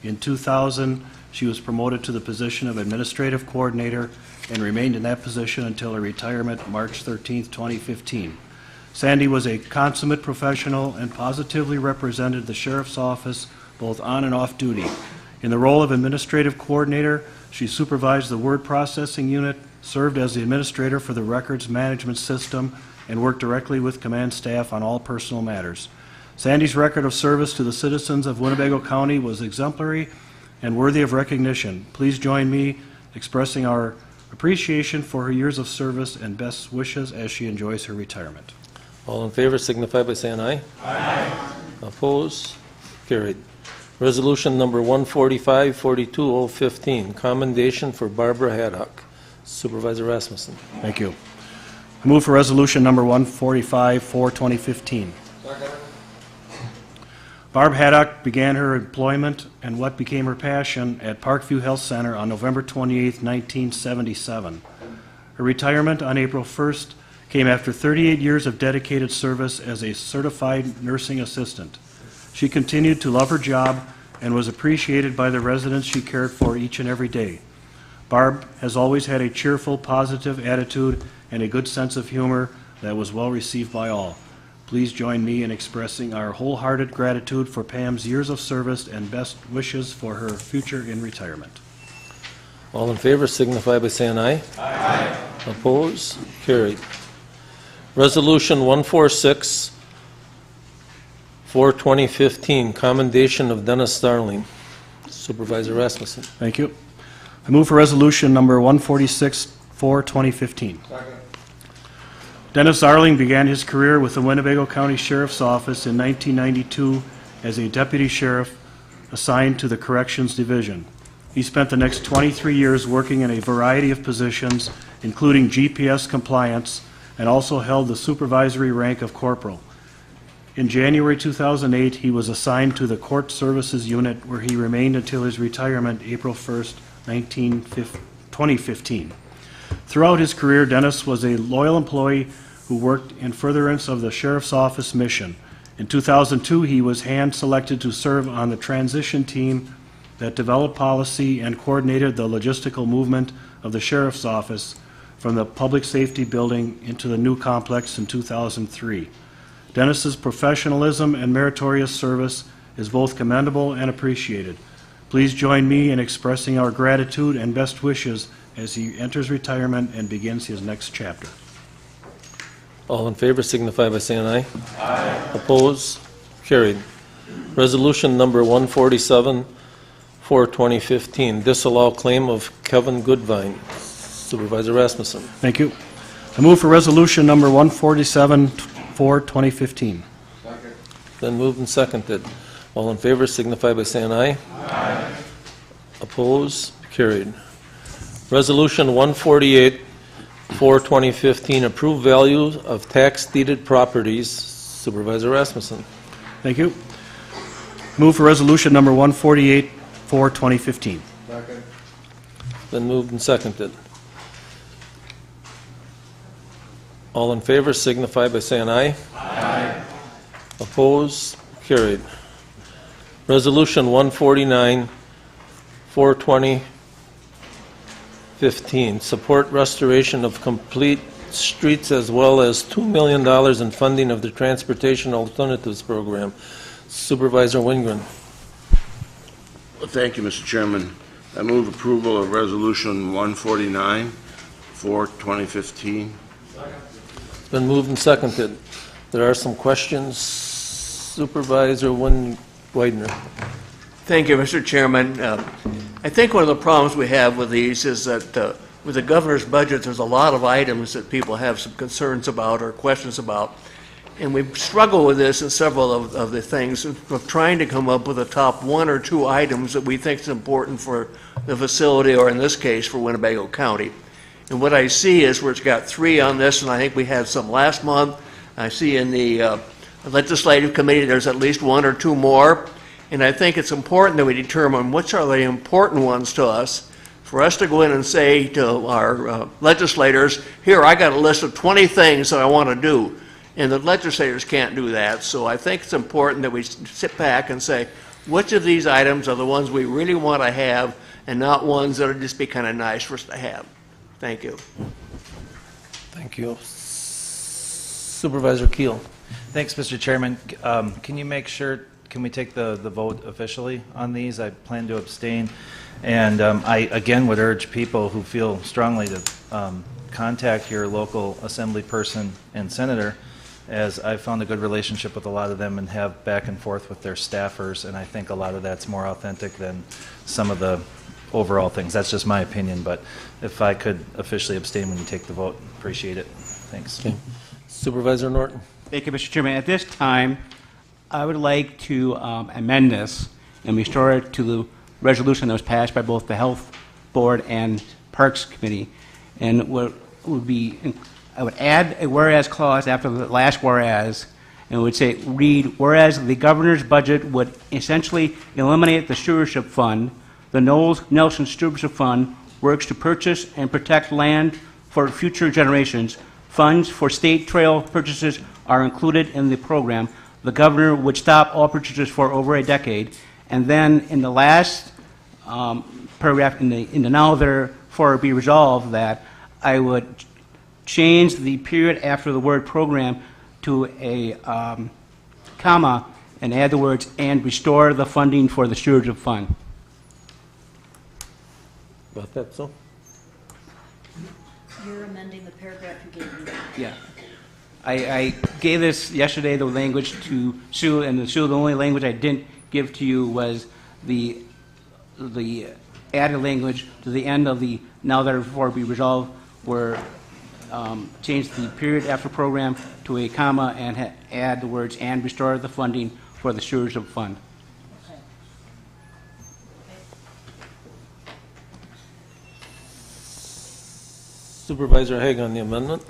In 2000, she was promoted to the position of Administrative Coordinator and remained in that position until her retirement March 13, 2015. Sandy was a consummate professional and positively represented the Sheriff's Office both on and off duty. In the role of Administrative Coordinator, she supervised the word processing unit, served as the administrator for the records management system, and worked directly with command staff on all personal matters. Sandy's record of service to the citizens of Winnebago County was exemplary and worthy of recognition. Please join me expressing our appreciation for her years of service and best wishes as she enjoys her retirement. All in favor signify by saying aye. Aye. Oppose? Carried. Resolution number 145-42015, commendation for Barbara Haddock. Supervisor Rasmussen. Thank you. I move for resolution number 145-42015. Barb Haddock began her employment and what became her passion at Parkview Health Center on November 28, 1977. Her retirement on April 1st came after 38 years of dedicated service as a certified nursing assistant. She continued to love her job and was appreciated by the residents she cared for each and every day. Barb has always had a cheerful, positive attitude and a good sense of humor that was well received by all. Please join me in expressing our wholehearted gratitude for Pam's years of service and best wishes for her future in retirement. All in favor signify by saying aye. Aye. Opposed? Carried. Resolution 146 for 2015, commendation of Dennis Starling. Supervisor Rasmussen. Thank you. I move for resolution number 146 for 2015. Dennis Arling began his career with the Winnebago County Sheriff's Office in 1992 as a deputy sheriff assigned to the Corrections Division. He spent the next 23 years working in a variety of positions, including GPS compliance, and also held the supervisory rank of corporal. In January 2008, he was assigned to the Court Services Unit, where he remained until his retirement April 1st, 2015. Throughout his career, Dennis was a loyal employee who worked in furtherance of the Sheriff's Office mission. In 2002, he was hand-selected to serve on the transition team that developed policy and coordinated the logistical movement of the Sheriff's Office from the Public Safety Building into the new complex in 2003. Dennis's professionalism and meritorious service is both commendable and appreciated. Please join me in expressing our gratitude and best wishes as he enters retirement and begins his next chapter. All in favor signify by saying aye. Aye. Opposed? Carried. Resolution number 147 for 2015, disallow claim of Kevin Goodvine. Supervisor Rasmussen. Thank you. I move for resolution number 147 for 2015. Second. Then moved and seconded. All in favor signify by saying aye. Aye. Opposed? Carried. Resolution 148 for 2015, approved value of tax deeded properties. Supervisor Rasmussen. Thank you. Move for resolution number 148 for 2015. Second. Then moved and seconded. All in favor signify by saying aye. Aye. Opposed? Carried. Resolution 149 for 2015, support restoration of complete streets as well as $2 million in funding of the Transportation Alternatives Program. Supervisor Wingren. Well, thank you, Mr. Chairman. I move approval of Resolution 149 for 2015. It's been moved and seconded. There are some questions. Supervisor Widener. Thank you, Mr. Chairman. I think one of the problems we have with these is that with the governor's budget, there's a lot of items that people have some concerns about or questions about. And we struggle with this in several of the things of trying to come up with the top one or two items that we think is important for the facility, or in this case, for Winnebago County. And what I see is where it's got three on this, and I think we had some last month. I see in the legislative committee there's at least one or two more. And I think it's important that we determine which are the important ones to us, for us to go in and say to our legislators, here, I got a list of 20 things that I want to do. And the legislators can't do that. So I think it's important that we sit back and say, which of these items are the ones we really want to have and not ones that would just be kind of nice for us to have. Thank you. Thank you. Supervisor Keel. Thanks, Mr. Chairman. Can you make sure, can we take the vote officially on these? I plan to abstain. And I, again, would urge people who feel strongly to contact your local assembly person and senator, as I've found a good relationship with a lot of them and have back and forth with their staffers, and I think a lot of that's more authentic than some of the overall things. That's just my opinion, but if I could officially abstain when you take the vote, appreciate it. Thanks. Okay. Supervisor Norton. Thank you, Mr. Chairman. At this time, I would like to amend this and restore it to the resolution that was passed by both the Health Board and Parks Committee. And what would be, I would add a whereas clause after the last whereas, and would say, read, whereas the governor's budget would essentially eliminate the stewardship fund, the Knowles Nelson Stewardship Fund works to purchase and protect land for future generations. Funds for state trail purchases are included in the program. The governor would stop all purchases for over a decade. And then in the last paragraph, in the now therefore be resolved, that I would change the period after the word program to a comma and add the words, and restore the funding for the stewardship fund. Got that, so? You're amending the paragraph you gave me. Yeah. I gave this yesterday, the language to Sue, and Sue, the only language I didn't give to you was the added language to the end of the now therefore be resolved, where change the period after program to a comma and add the words and restore the funding for the stewardship fund. Supervisor Haig on the amendment?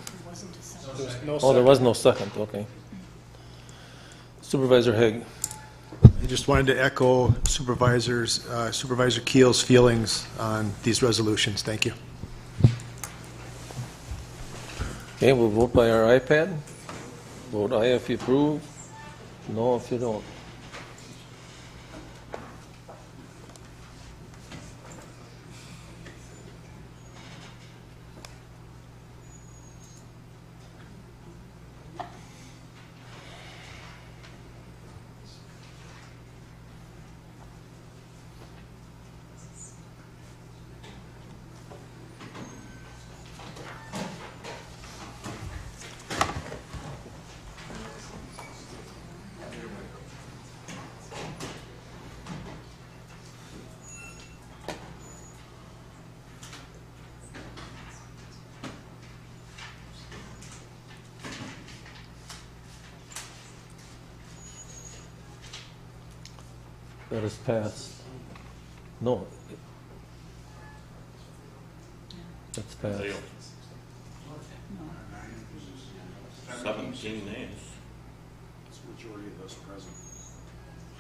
No Oh, there was second. no second, okay. Supervisor Haig. I just wanted to echo Supervisor Keel's feelings on these resolutions. Thank you. Okay, we'll vote by our iPad. Vote aye if you approve, no if you don't. That is passed. No. That's passed. 17 names. It's majority of those present.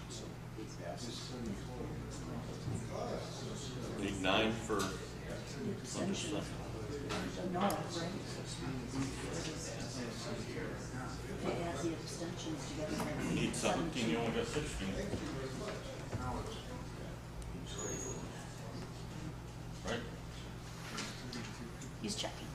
So it passes. Need 9 for. No, right? It adds the abstentions together. You need 17, you only got 16. Right? He's checking.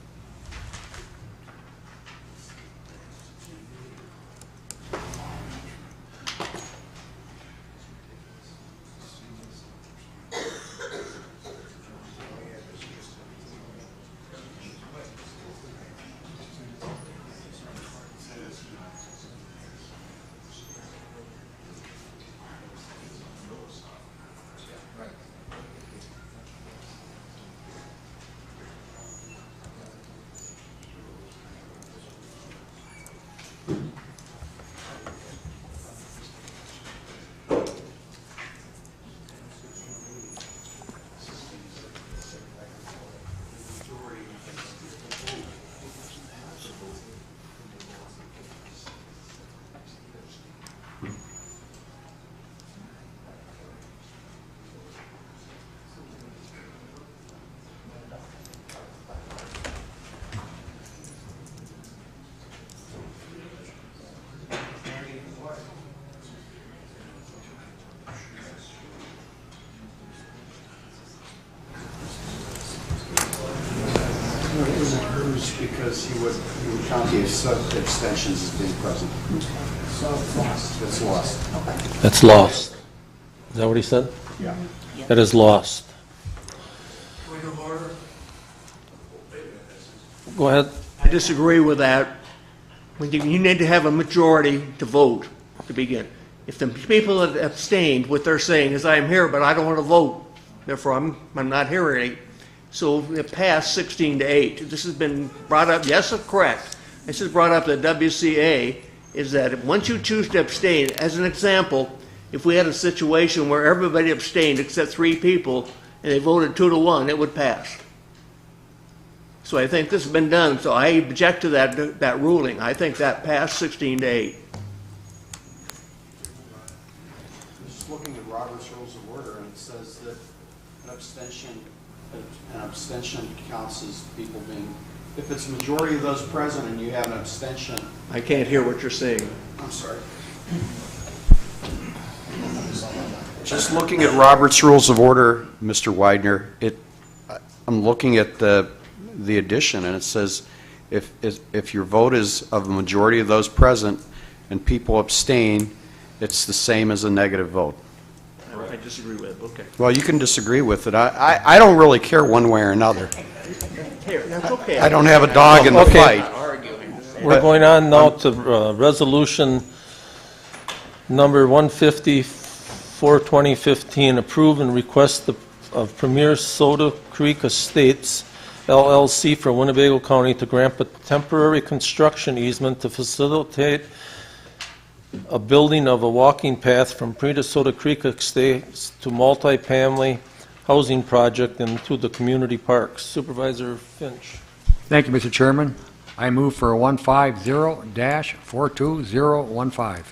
It was approved because he would count the abstentions as being present. So it's lost. That's lost. Is that what he said? Yeah. That is lost. Point of order. Go ahead. I disagree with that. You need to have a majority to vote to begin. If the people have abstained, what they're saying is, I'm here, but I don't want to vote. Therefore, I'm not here at 8. So it passed 16-8. This has been brought up, yes, correct. This is brought up at WCA, is that once you choose to abstain, as an example, if we had a situation where everybody abstained except 3 people, and they voted 2-1, it would pass. So I think this has been done, so I object to that ruling. I think that passed 16-8. Just looking at Robert's Rules of Order, and it says that an abstention counts as people being, if it's a majority of those present and you have an abstention. I can't hear what you're saying. I'm sorry. Just looking at Robert's Rules of Order, Mr. Widener, I'm looking at the addition, and it says if your vote is of a majority of those present and people abstain, it's the same as a negative vote. I disagree with, okay. Well, you can disagree with it. I don't really care one way or another. Here, that's okay. I don't have a dog in the Okay. fight. We're going on now to Resolution Number 150 for 2015, approve and request of Premier Soda Creek Estates LLC for Winnebago County to grant a temporary construction easement to facilitate a building of a walking path from Pre to Soda Creek Estates to multifamily housing project and to the community parks. Supervisor Finch. Thank you, Mr. Chairman. I move for 150-42015.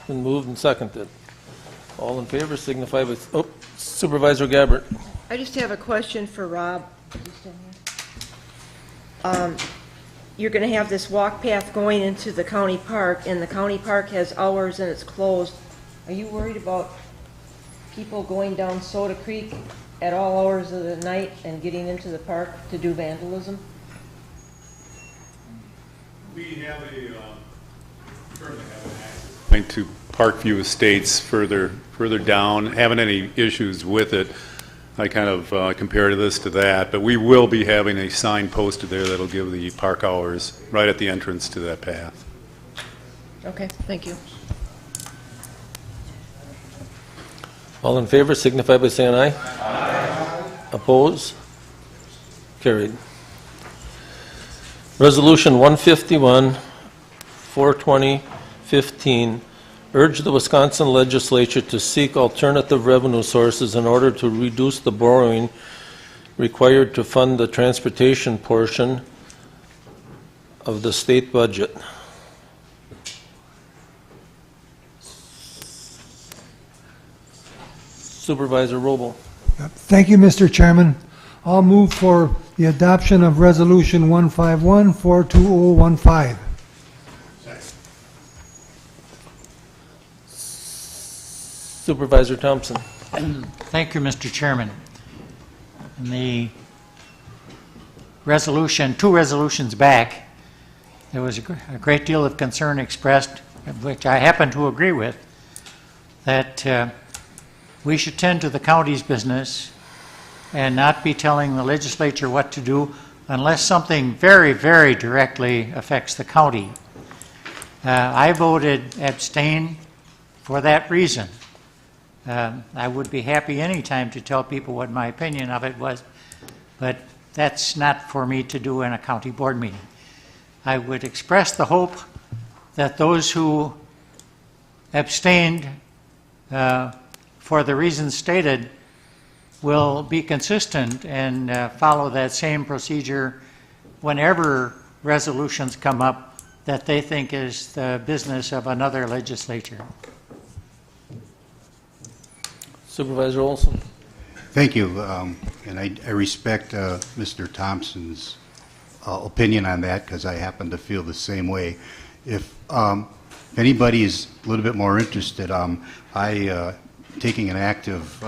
Been moved and seconded. All in favor signify by, Supervisor Gabbard. I just have a question for Rob. You're going to have this walk path going into the county park, and the county park has hours and it's closed. Are you worried about people going down Soda Creek at all hours of the night and getting into the park to do vandalism? We have currently have an access point to Parkview Estates further down. Haven't any issues with it. I kind of compare this to that, but we will be having a sign posted there that'll give the park hours right at the entrance to that path. Okay, thank you. All in favor signify by saying aye. Aye. Oppose? Carried. Resolution 151 for 2015, urge the Wisconsin legislature to seek alternative revenue sources in order to reduce the borrowing required to fund the transportation portion of the state budget. Supervisor Robel. Thank you, Mr. Chairman. I'll move for the adoption of Resolution 151-42015. Supervisor Thompson. Thank you, Mr. Chairman. In the resolution, two resolutions back, there was a great deal of concern expressed, which I happen to agree with, that we should tend to the county's business and not be telling the legislature what to do unless something very, very directly affects the county. I voted abstain for that reason. I would be happy anytime to tell people what my opinion of it was, but that's not for me to do in a county board meeting. I would express the hope that those who abstained for the reasons stated will be consistent and follow that same procedure whenever resolutions come up that they think is the business of another legislature. Supervisor Olson. Thank you, and I respect Mr. Thompson's opinion on that because I happen to feel the same way. If anybody is a little bit more interested, taking an active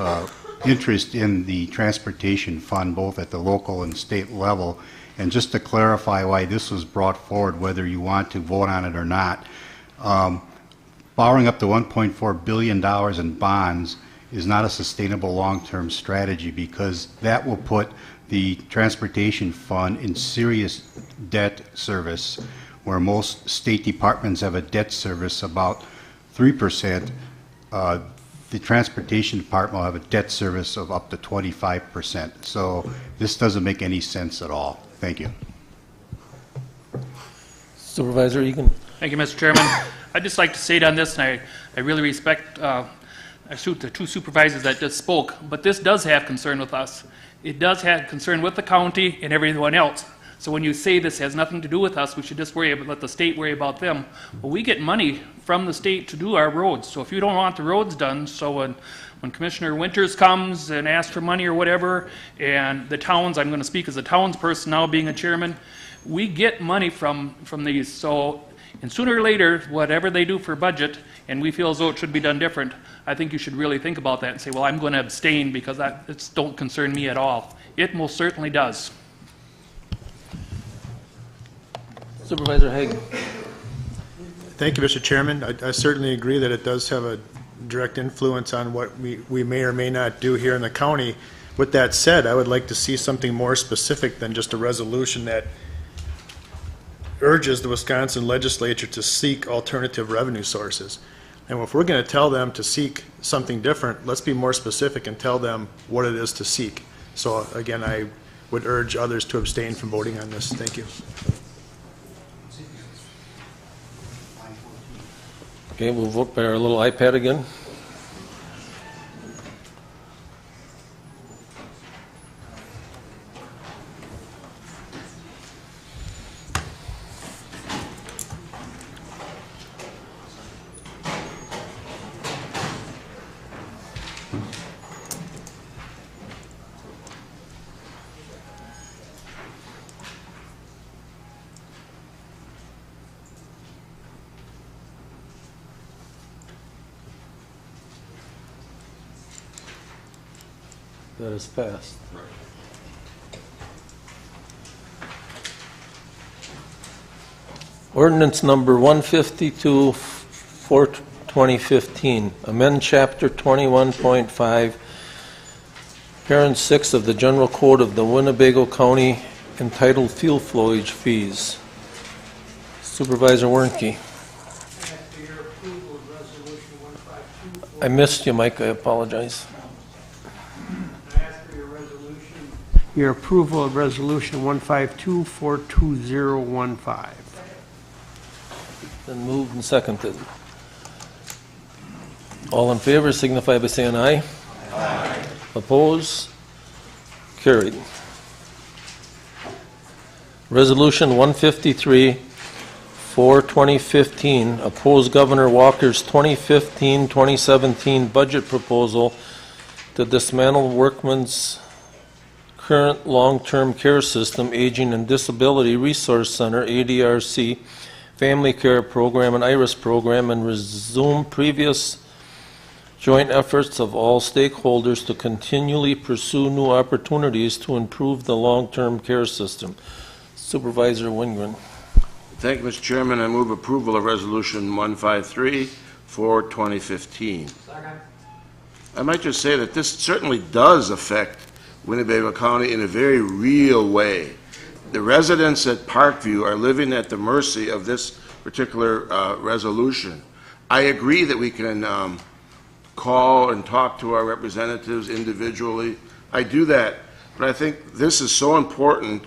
interest in the transportation fund both at the local and state level, and just to clarify why this was brought forward, whether you want to vote on it or not, borrowing up to $1.4 billion in bonds is not a sustainable long-term strategy because that will put the transportation fund in serious debt service, where most state departments have a debt service about 3%. The transportation department will have a debt service of up to 25%. So this doesn't make any sense at all. Thank you. Supervisor Egan. Thank you, Mr. Chairman. I'd just like to say it on this, and I really respect the two supervisors that just spoke, but this does have concern with us. It does have concern with the county and everyone else. So when you say this has nothing to do with us, we should just let the state worry about them. Well, we get money from the state to do our roads. So if you don't want the roads done, so when Commissioner Winters comes and asks for money or whatever, and the towns, I'm going to speak as a towns person now being a chairman, we get money from these. So, and sooner or later, whatever they do for budget, and we feel as though it should be done different, I think you should really think about that and say, well, I'm going to abstain because it don't concern me at all. It most certainly does. Supervisor Haig. Thank you, Mr. Chairman. I certainly agree that it does have a direct influence on what we may or may not do here in the county. With that said, I would like to see something more specific than just a resolution that urges the Wisconsin legislature to seek alternative revenue sources. And if we're going to tell them to seek something different, let's be more specific and tell them what it is to seek. So again, I would urge others to abstain from voting on this. Thank you. Okay, we'll vote by our little iPad again. That is passed. Ordinance number 152 for 2015, amend chapter 21.5, parent 6 of the general code of the Winnebago County entitled fuel flowage fees. Supervisor Wernke. I missed you, Mike. I apologize. Your approval of Resolution 152-42015. Been moved and seconded. All in favor signify by saying aye. Aye. Oppose? Carried. Resolution 153 for 2015, oppose Governor Walker's 2015-2017 budget proposal to dismantle Workman's current long-term care system, Aging and Disability Resource Center, ADRC, Family Care Program, and IRIS Program, and resume previous joint efforts of all stakeholders to continually pursue new opportunities to improve the long-term care system. Supervisor Wingren. Thank you, Mr. Chairman. I move approval of Resolution 153 for 2015. Second. I might just say that this certainly does affect Winnebago County in a very real way. The residents at Parkview are living at the mercy of this particular resolution. I agree that we can call and talk to our representatives individually. I do that, but I think this is so important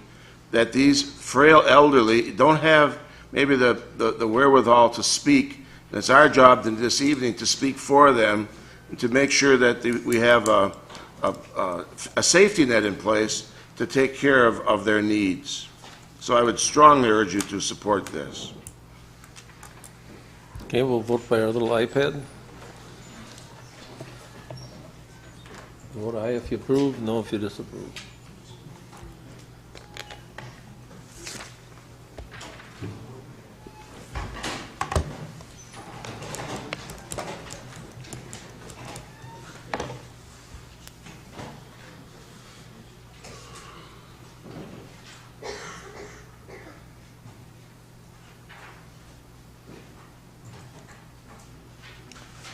that these frail elderly don't have maybe the wherewithal to speak. And it's our job this evening to speak for them and to make sure that we have a safety net in place to take care of their needs. So I would strongly urge you to support this. Okay, we'll vote by our little iPad. Vote aye if you approve, no if you disapprove.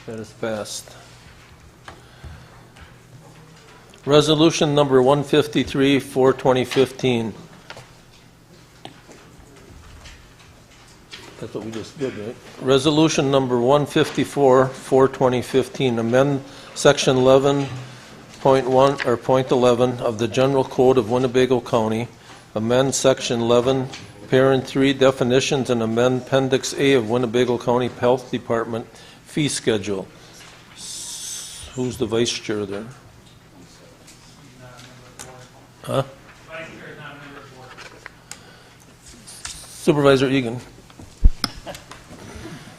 That is passed. Resolution number 153 for 2015. That's what we just did, right? Resolution number 154 for 2015, amend section 11.1 or point 11 of the General Code of Winnebago County, amend section 11, parent 3 definitions, and amend appendix A of Winnebago County Health Department fee schedule. Who's the vice chair there? Huh? Supervisor Egan.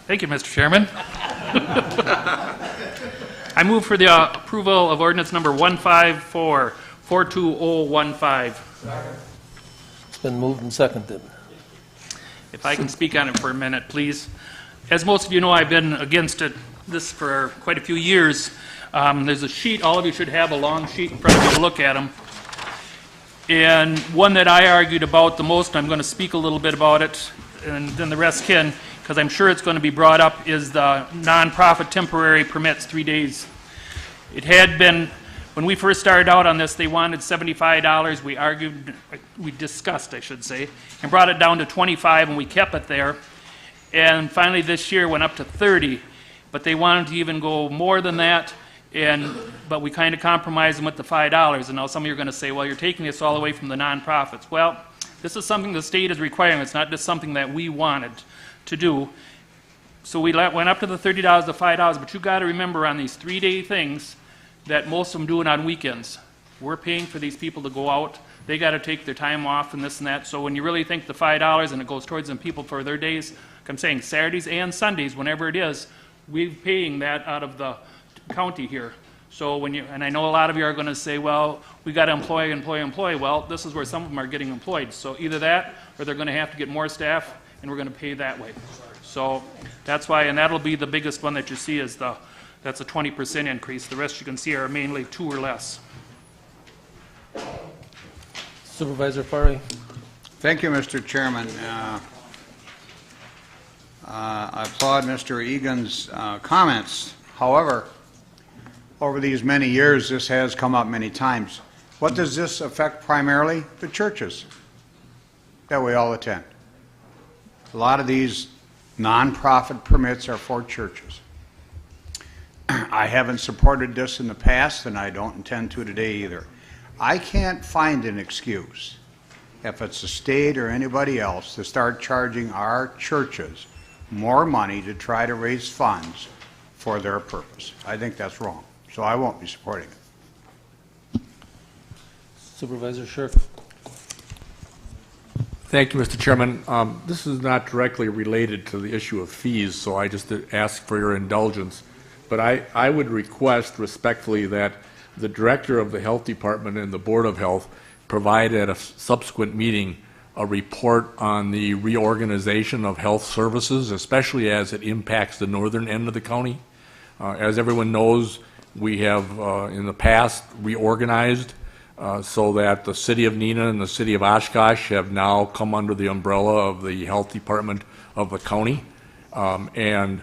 Thank you, Mr. Chairman. I move for the approval of ordinance number 154-42015. It's been moved and seconded. If I can speak on it for a minute, please. As most of you know, I've been against this for quite a few years. There's a sheet, all of you should have a long sheet in front of you to look at them. And one that I argued about the most, I'm going to speak a little bit about it, and then the rest can because I'm sure it's going to be brought up, is the nonprofit temporary permits, 3 days. It had been, when we first started out on this, they wanted $75. We argued, we discussed, I should say, and brought it down to $25, and we kept it there. And finally this year went up to $30, but they wanted to even go more than that, but we kind of compromised them with the $5. And now some of you are going to say, well, you're taking this all away from the nonprofits. Well, this is something the state is requiring. It's not just something that we wanted to do. So we went up to the $30 to $5, but you got to remember on these 3-day things that most of them do it on weekends. We're paying for these people to go out. They got to take their time off and this and that. So when you really think the $5 and it goes towards them people for their days, like I'm saying Saturdays and Sundays, whenever it is, we're paying that out of the county here. So when you, and I know a lot of you are going to say, well, we got to employ. Well, this is where some of them are getting employed. So either that, or they're going to have to get more staff, and we're going to pay that way. So that's why, and that'll be the biggest one that you see is that's a 20% increase. The rest you can see are mainly 2 or less. Supervisor Farley. Thank you, Mr. Chairman. I applaud Mr. Egan's comments. However, over these many years, this has come up many times. What does this affect primarily? The churches that we all attend. A lot of these nonprofit permits are for churches. I haven't supported this in the past, and I don't intend to today either. I can't find an excuse, if it's the state or anybody else, to start charging our churches more money to try to raise funds for their purpose. I think that's wrong, so I won't be supporting it. Supervisor Scherf. Thank you, Mr. Chairman. This is not directly related to the issue of fees, so I just ask for your indulgence. But I would request respectfully that the Director of the Health Department and the Board of Health provide at a subsequent meeting a report on the reorganization of health services, especially as it impacts the northern end of the county. As everyone knows, we have in the past reorganized so that the city of Neenah and the city of Oshkosh have now come under the umbrella of the health department of the county. And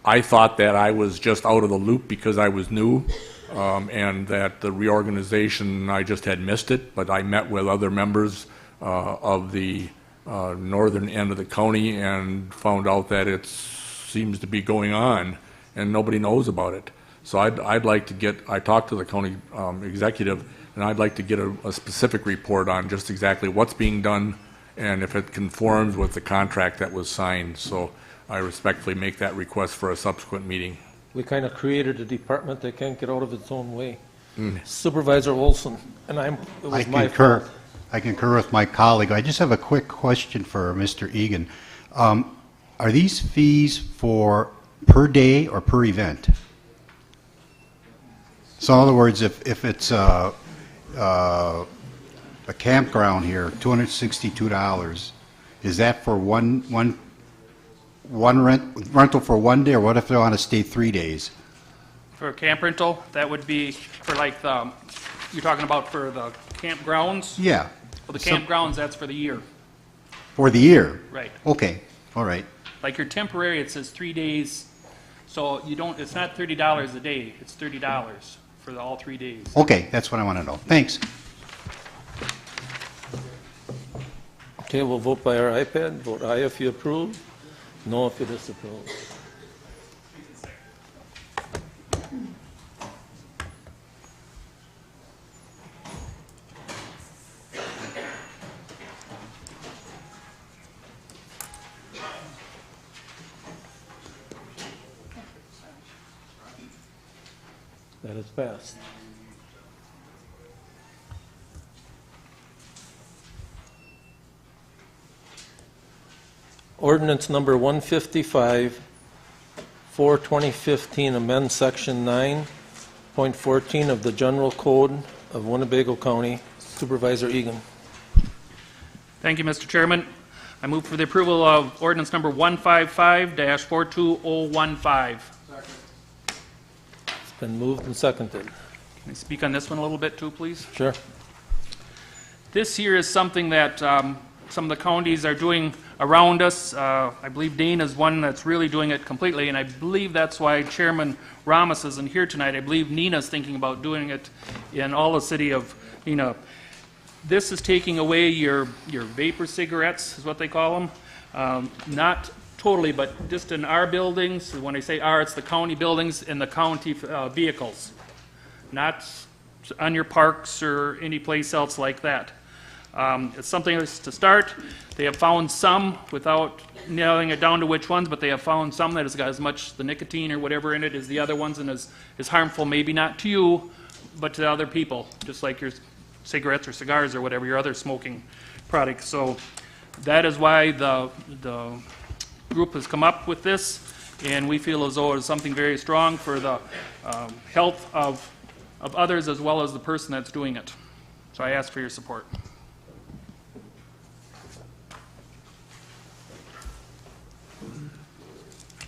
I thought that I was just out of the loop because I was new, and that the reorganization, I just had missed it, but I met with other members of the northern end of the county and found out that it seems to be going on and nobody knows about it. So I'd like to get, I talked to the county executive, and I'd like to get a specific report on just exactly what's being done and if it conforms with the contract that was signed. So I respectfully make that request for a subsequent meeting. We kind of created a department that can't get out of its own way. Supervisor Olson, and it was my fault. I concur with my colleague. I just have a quick question for Mr. Egan. Are these fees for per day or per event? So in other words, if it's a campground here, $262, is that for one rental for 1 day, or what if they want to stay 3 days? For a camp rental, that would be for like the, you're talking about for the campgrounds? Yeah. Well, the campgrounds, that's for the year. For the year? Right. Okay, all right. Like your temporary, it says 3 days, so you don't, it's not $30 a day, it's $30 for all 3 days. Okay, that's what I want to know. Thanks. Okay, we'll vote by our iPad. Vote aye if you approve, no if you disapprove. That is passed. Ordinance number 155 for 2015 amend section 9.14 of the General Code of Winnebago County. Supervisor Egan. Thank you, Mr. Chairman. I move for the approval of ordinance number 155-42015. It's been moved and seconded. Can I speak on this one a little bit too, please? Sure. This here is something that some of the counties are doing around us. I believe Dane is one that's really doing it completely, and I believe that's why Chairman Ramos isn't here tonight. I believe Nina's thinking about doing it in all the city of Nina. This is taking away your vapor cigarettes, is what they call them. Not totally, but just in our buildings. When I say our, it's the county buildings and the county vehicles, not on your parks or any place else like that. It's something to start. They have found some, without nailing it down to which ones, but they have found some that has got as much the nicotine or whatever in it as the other ones, and is harmful, maybe not to you, but to other people, just like your cigarettes or cigars or whatever, your other smoking products. So that is why the group has come up with this, and we feel as though it is something very strong for the health of others as well as the person that's doing it. So I ask for your support.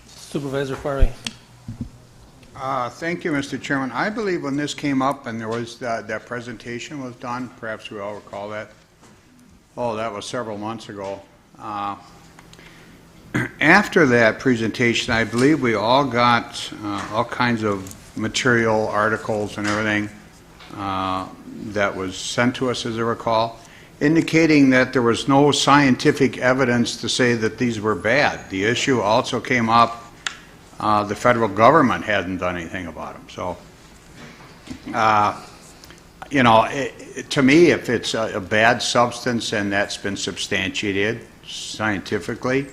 Supervisor Farley. Thank you, Mr. Chairman. I believe when this came up and there was that presentation was done, perhaps we all recall that. Oh, that was several months ago. After that presentation, I believe we all got all kinds of material, articles, and everything that was sent to us, as I recall, indicating that there was no scientific evidence to say that these were bad. The issue also came up. The federal government hadn't done anything about them. So, you know, to me, if it's a bad substance and that's been substantiated scientifically,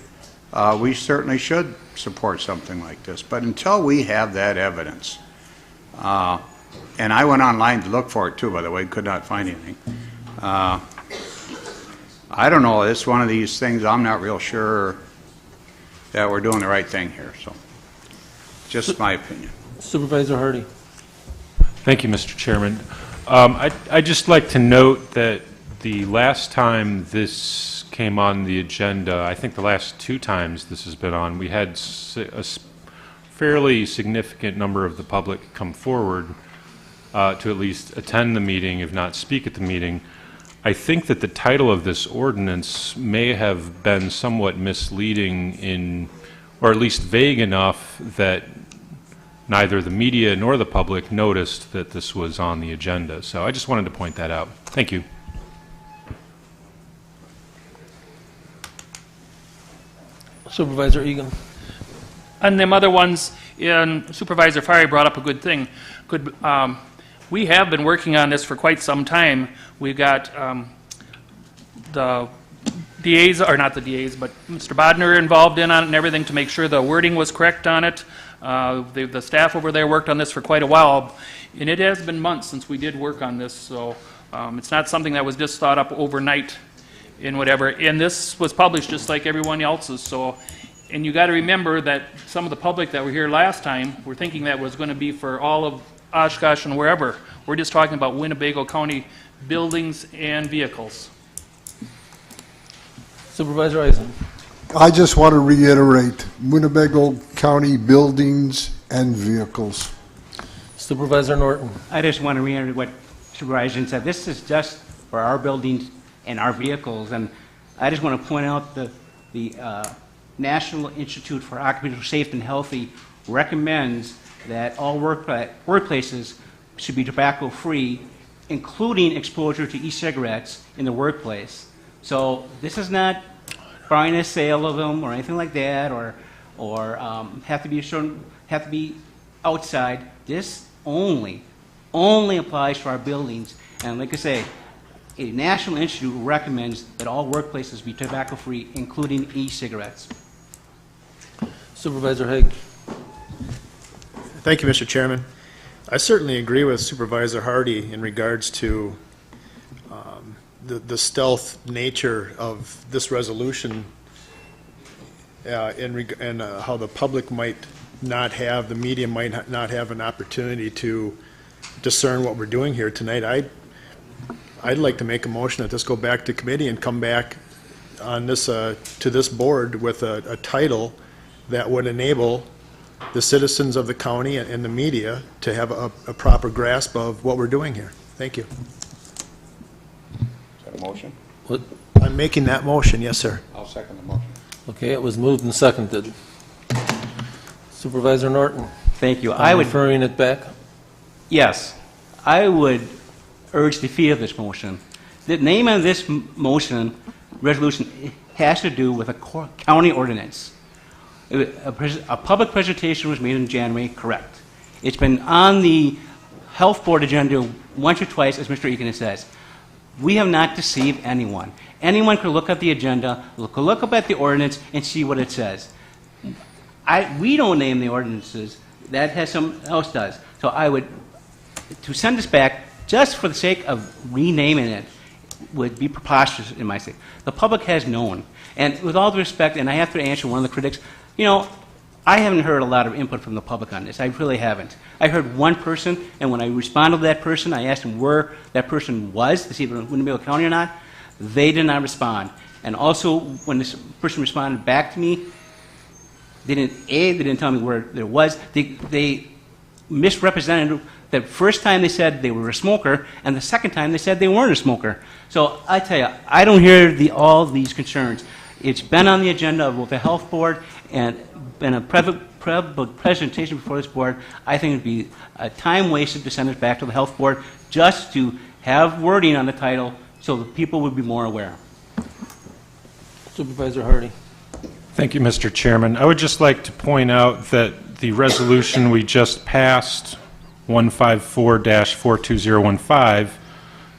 we certainly should support something like this. But until we have that evidence, and I went online to look for it too, by the way, could not find anything. I don't know, it's one of these things I'm not real sure that we're doing the right thing here. So. Just my opinion. Supervisor Hardy. Thank you, Mr. Chairman. I'd just like to note that the last time this came on the agenda, I think the last 2 times this has been on, we had a fairly significant number of the public come forward to at least attend the meeting, if not speak at the meeting. I think that the title of this ordinance may have been somewhat misleading or at least vague enough that neither the media nor the public noticed that this was on the agenda. So I just wanted to point that out. Thank you. Supervisor Egan. And them other ones, Supervisor Fari brought up a good thing. We have been working on this for quite some time. We've got the DAs, or not the DAs, but Mr. Bodner involved in on it and everything to make sure the wording was correct on it. The staff over there worked on this for quite a while, and it has been months since we did work on this, so it's not something that was just thought up overnight and whatever. And this was published just like everyone else's, so, and you got to remember that some of the public that were here last time were thinking that was going to be for all of Oshkosh and wherever. We're just talking about Winnebago County buildings and vehicles. Supervisor Eisen. I just want to reiterate, Winnebago County buildings and vehicles. Supervisor Norton. I just want to reiterate what Supervisor said. This is just for our buildings and our vehicles, and I just want to point out the National Institute for Occupational Safety and Healthy recommends that all workplaces should be tobacco-free, including exposure to e-cigarettes in the workplace. So this is not buying a sale of them or anything like that, or have to be outside. This only applies to our buildings. And like I say, a National Institute recommends that all workplaces be tobacco-free, including e-cigarettes. Supervisor Haig. Thank you, Mr. Chairman. I certainly agree with Supervisor Hardy in regards to the stealth nature of this resolution and how the public might not have, the media might not have an opportunity to discern what we're doing here tonight. I'd like to make a motion that this go back to committee and come back on this to this board with a title that would enable the citizens of the county and the media to have a proper grasp of what we're doing here. Thank you. Is that a motion? I'm making that motion, yes, sir. I'll second the motion. Okay, it was moved and seconded. Supervisor Norton? Thank you. I'm referring it back. Yes, I would urge defeat of this motion. The name of this resolution has to do with a county ordinance. A public presentation was made in January, correct. It's been on the health board agenda once or twice, as Mr. Egan says. We have not deceived anyone. Anyone could look at the agenda, look up at the ordinance, and see what it says. We don't name the ordinances. That has someone else does. So I would, to send this back, just for the sake of renaming it, would be preposterous in my state. The public has known. And with all due respect, and I have to answer one of the critics, you know, I haven't heard a lot of input from the public on this. I really haven't. I heard one person, and when I responded to that person, I asked them where that person was, to see if it was Winnebago County or not. They did not respond. And also, when this person responded back to me, they didn't tell me where there was. They misrepresented. The first time they said they were a smoker, and the second time they said they weren't a smoker. So I tell you, I don't hear all these concerns. It's been on the agenda of the health board and been a presentation before this board. I think it would be a time wasted to send it back to the health board just to have wording on the title so the people would be more aware. Supervisor Hardy. Thank you, Mr. Chairman. I would just like to point out that the resolution we just passed, 154-42015,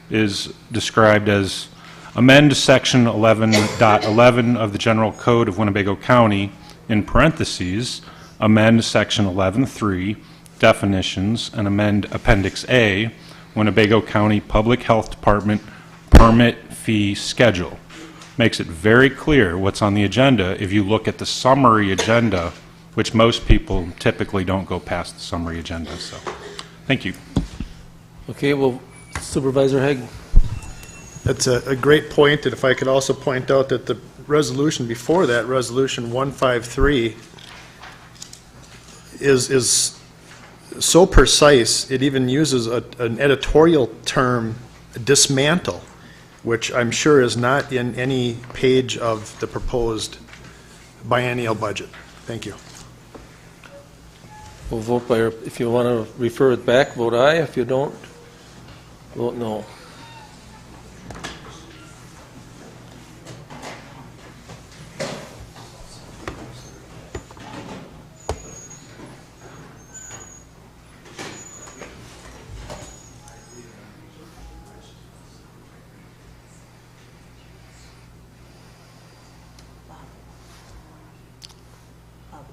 is described as amend Section 11.11 of the General Code of Winnebago County, in parentheses, amend Section 11.3, definitions, and amend Appendix A, Winnebago County Public Health Department permit fee schedule. Makes it very clear what's on the agenda if you look at the summary agenda, which most people typically don't go past the summary agenda. So, thank you. Okay, well, Supervisor Haig. That's a great point, and if I could also point out that the resolution before that, Resolution 153, is so precise, it even uses an editorial term, dismantle, which I'm sure is not in any page of the proposed biennial budget. Thank you. We'll vote by, if you want to refer it back, vote aye. If you don't, vote no.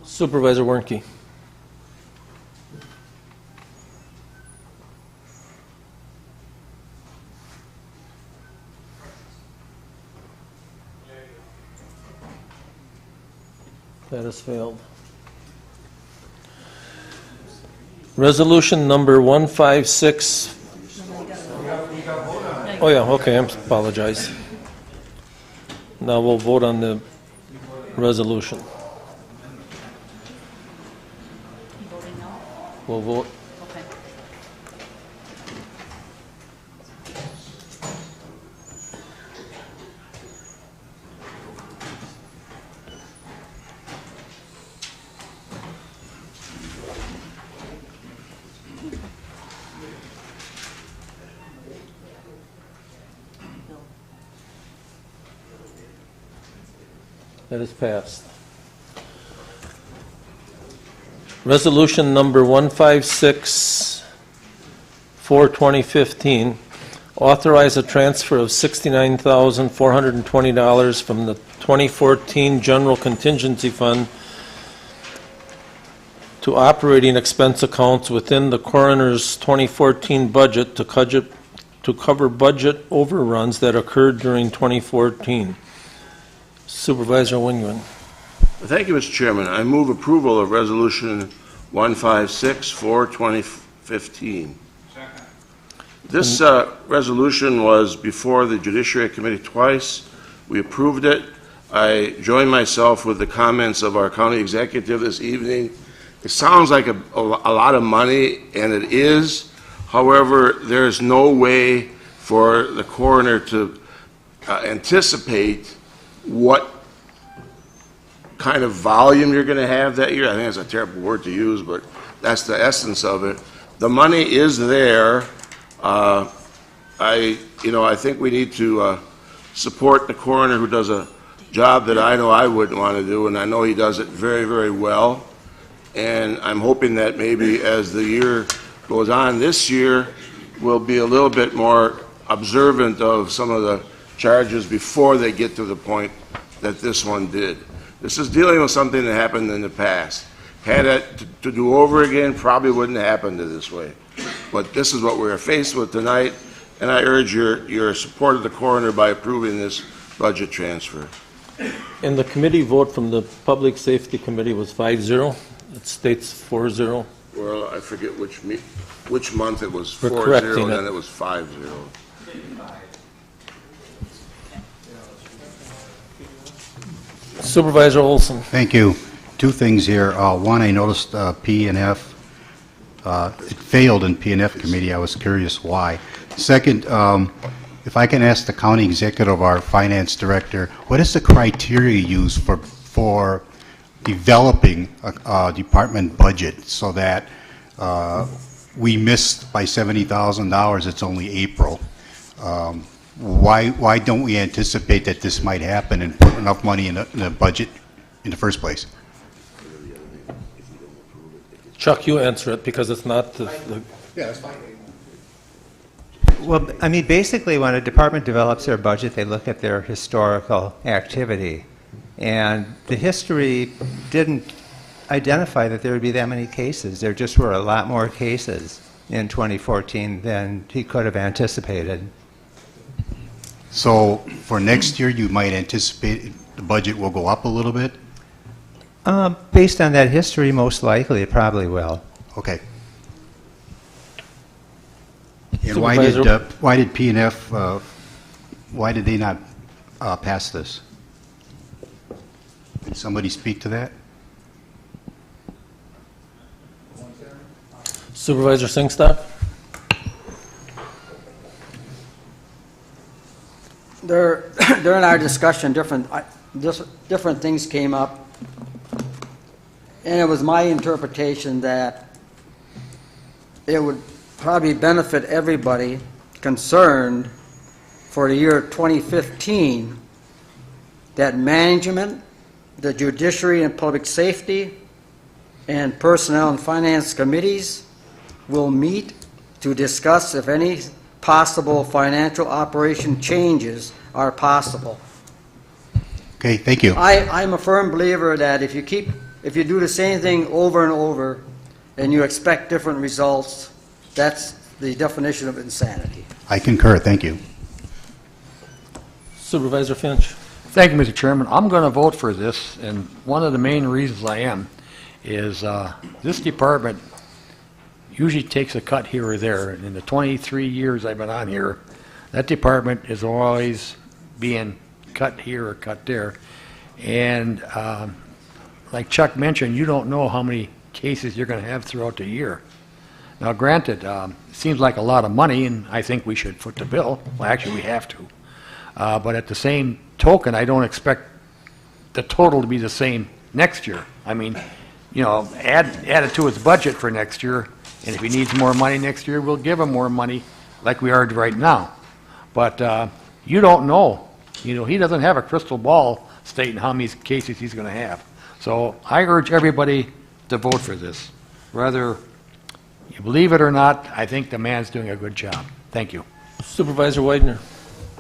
Supervisor Warnke. That has failed. Resolution number 156. Oh yeah, okay, I apologize. Now we'll vote on the resolution. We'll vote. Okay. That is passed. Resolution number 156-4/2015, authorize a transfer of $69,420 from the 2014 General Contingency Fund to operating expense accounts within the coroner's 2014 budget to cover budget overruns that occurred during 2014. Supervisor Wingren. Thank you, Mr. Chairman. I move approval of Resolution 156-4/2015. This resolution was before the Judiciary Committee twice. We approved it. I join myself with the comments of our county executive this evening. It sounds like a lot of money, and it is. However, there is no way for the coroner to anticipate what kind of volume you're going to have that year. I think that's a terrible word to use, but that's the essence of it. The money is there. I think we need to support the coroner, who does a job that I know I wouldn't want to do, and I know he does it very, very well. And I'm hoping that maybe as the year goes on this year, we'll be a little bit more observant of some of the charges before they get to the point that this one did. This is dealing with something that happened in the past. Had it to do over again, probably wouldn't have happened this way. But this is what we're faced with tonight, and I urge your support of the coroner by approving this budget transfer. And the committee vote from the Public Safety Committee was 5-0. It states 4-0. Well, I forget which month it was. We're 4-0, correcting and it. then it was 5-0. Supervisor Olson. Thank you. Two things here. One, I noticed P and F, it failed in P and F committee. I was curious why. Second, if I can ask the county executive, our finance director, what is the criteria used for developing a department budget so that we missed by $70,000, it's only April? Why don't we anticipate that this might happen and put enough money in the budget in the first place? Chuck, you answer it because it's not the Yeah, that's fine. Well, I mean, basically, when a department develops their budget, they look at their historical activity. And the history didn't identify that there would be that many cases. There just were a lot more cases in 2014 than he could have anticipated. So for next year, you might anticipate the budget will go up a little bit? Based on that history, most likely, it probably will. Okay. And why did P and F, why did they not pass this? Can somebody speak to that? Supervisor Singstack? During our discussion, different things came up, and it was my interpretation that it would probably benefit everybody concerned for the year 2015 that management, the judiciary and public safety, and personnel and finance committees will meet to discuss if any possible financial operation changes are possible. Okay, thank you. I'm a firm believer that if you do the same thing over and over and you expect different results, that's the definition of insanity. I concur, thank you. Supervisor Finch. Thank you, Mr. Chairman. I'm going to vote for this, and one of the main reasons I am is this department usually takes a cut here or there. And in the 23 years I've been on here, that department is always being cut here or cut there. And like Chuck mentioned, you don't know how many cases you're going to have throughout the year. Now, granted, it seems like a lot of money, and I think we should foot the bill. Well, actually, we have to. But at the same token, I don't expect the total to be the same next year. I mean, you know, add it to his budget for next year, and if he needs more money next year, we'll give him more money like we are right now. But you don't know. You know, he doesn't have a crystal ball stating how many cases he's going to have. So I urge everybody to vote for this. Whether you believe it or not, I think the man's doing a good job. Thank you. Supervisor Widener.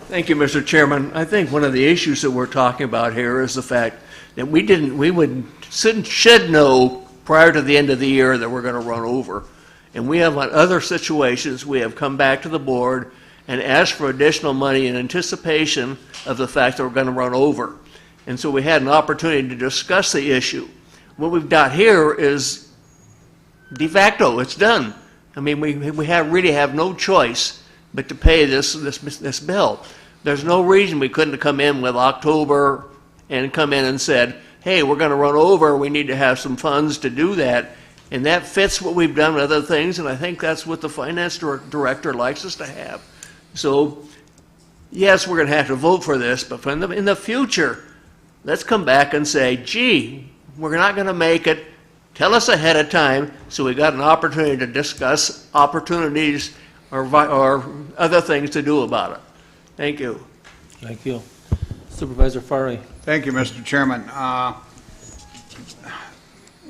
Thank you, Mr. Chairman. I think one of the issues that we're talking about here is the fact that we should know prior to the end of the year that we're going to run over. And we have on other situations, we have come back to the board and asked for additional money in anticipation of the fact that we're going to run over. And so we had an opportunity to discuss the issue. What we've got here is de facto, it's done. I mean, we really have no choice but to pay this bill. There's no reason we couldn't have come in with October and come in and said, hey, we're going to run over, we need to have some funds to do that. And that fits what we've done with other things, and I think that's what the finance director likes us to have. So yes, we're going to have to vote for this, but in the future, let's come back and say, gee, we're not going to make it. Tell us ahead of time so we got an opportunity to discuss opportunities or other things to do about it. Thank you. Thank you. Supervisor Fari. Thank you, Mr. Chairman.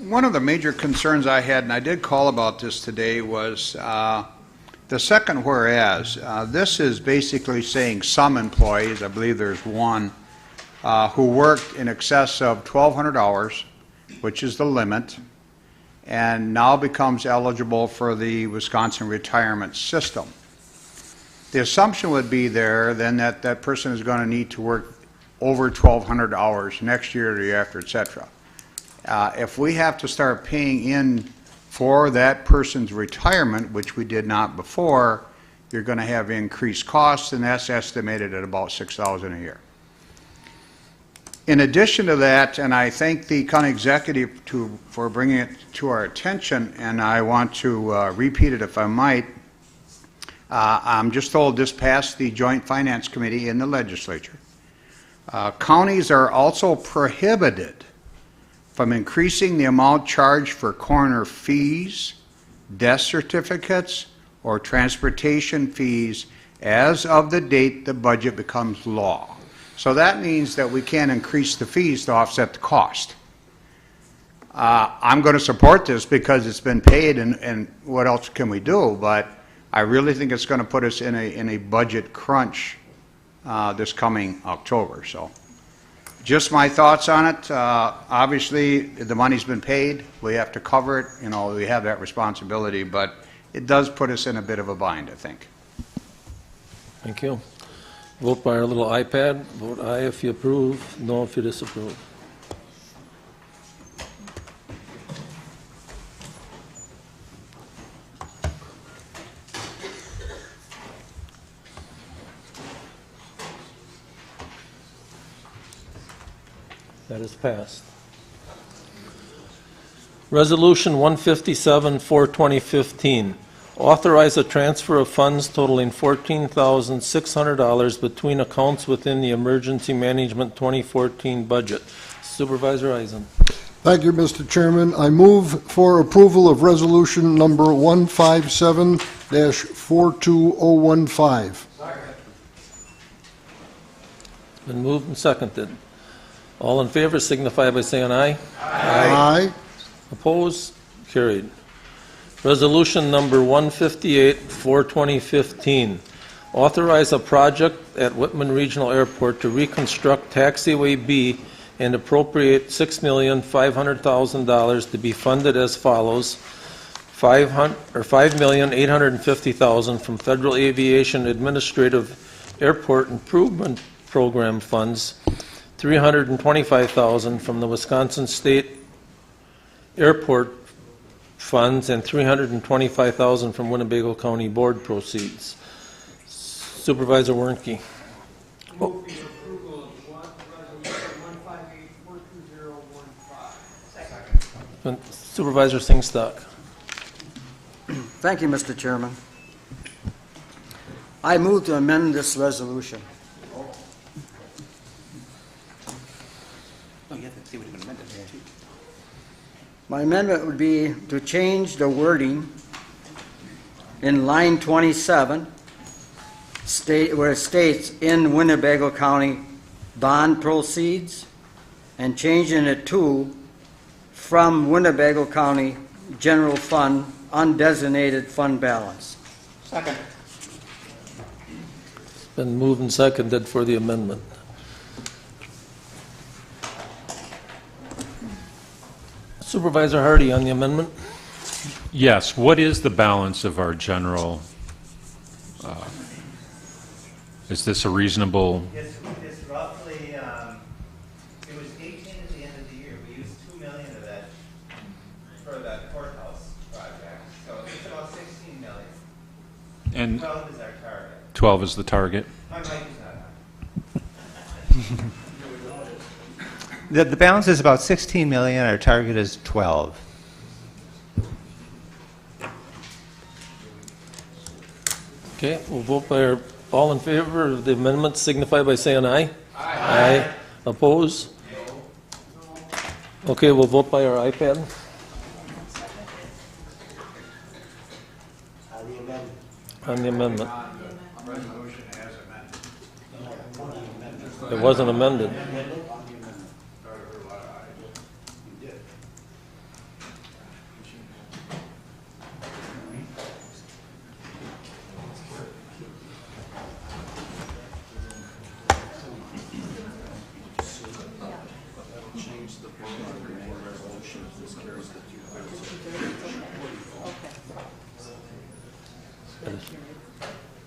One of the major concerns I had, and I did call about this today, was the second whereas. This is basically saying some employees, I believe there's one, who worked in excess of 1,200 hours, which is the limit, and now becomes eligible for the Wisconsin retirement system. The assumption would be there then that that person is going to need to work over 1,200 hours next year, the year after, etc. If we have to start paying in for that person's retirement, which we did not before, you're going to have increased costs, and that's estimated at about $6,000 a year. In addition to that, and I thank the county executive for bringing it to our attention, and I want to repeat it if I might. I'm just told this passed the Joint Finance Committee in the legislature. Counties are also prohibited from increasing the amount charged for coroner fees, death certificates, or transportation fees as of the date the budget becomes law. So that means that we can't increase the fees to offset the cost. I'm going to support this because it's been paid, and what else can we do? But I really think it's going to put us in a budget crunch this coming October. So just my thoughts on it. Obviously, the money's been paid. We have to cover it. You know, we have that responsibility, but it does put us in a bit of a bind, I think. Thank you. Vote by our little iPad. Vote aye if you approve, no if you disapprove. That is passed. Resolution 157 for 2015. Authorize a transfer of funds totaling $14,600 between accounts within the Emergency Management 2014 budget. Supervisor Eisen. Thank you, Mr. Chairman. I move for approval of resolution number 157-42015. It's been moved and seconded. All in favor signify by saying aye. Aye. Opposed? Carried. Resolution number 158 for 2015. Authorize a project at Whitman Regional Airport to reconstruct Taxiway B and appropriate $6,500,000 to be funded as follows: $5,850,000 from Federal Aviation Administrative Airport Improvement Program funds, $325,000 from the Wisconsin State Airport funds, and $325,000 from Winnebago County Board proceeds. Supervisor Wernke. Move the approval of resolution 158-42015. Supervisor Singstock. Thank you, Mr. Chairman. I move to amend this resolution. My amendment would be to change the wording in line 27, where it states "in Winnebago County bond proceeds," and changing it to "from Winnebago County general fund undesignated fund balance." Second. It's been moved and seconded for the amendment. Supervisor Hardy on the amendment. Yes. What is the balance of our general? Is this a reasonable? It's roughly, it was 18 at the end of the year. We used $2 million of that for the courthouse project. So it's about $16 million. And 12 is our target. 12 is the target. My mic is not on. The balance is about 16 million. Our target is 12. Okay, we'll vote by our All in favor of the amendment signify by saying aye. Aye. Oppose? Okay, we'll vote by our iPad. On the amendment. It wasn't amended.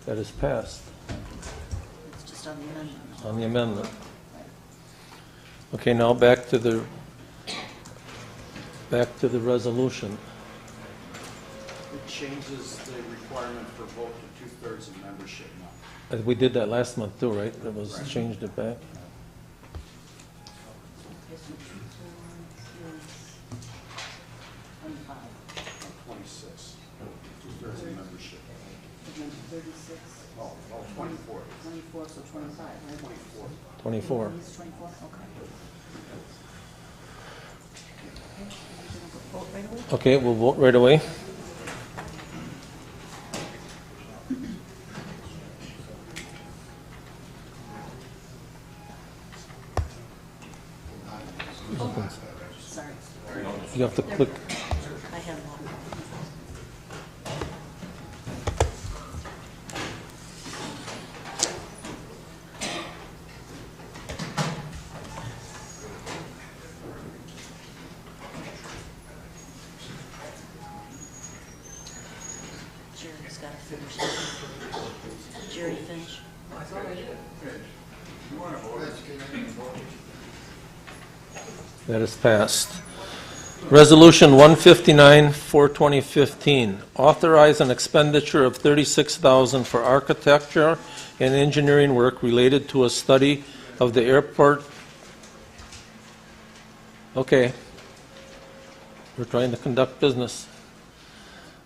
That is passed. It's just on the amendment. On the amendment. Okay, now back to the resolution. It changes the requirement for vote to 2/3 of membership now. We did that last month too, right? It was changed it back. Oh, 24. 24, so 25, right? 24. 24. He's 24, okay. Vote right away? Okay, we'll vote right away. Sorry. You have to click. I have one. Jerry's got to finish. Jerry, finish. That is passed. Resolution 159 for 2015, authorize an expenditure of $36,000 for architecture and engineering work related to a study of the airport. Okay. We're trying to conduct business.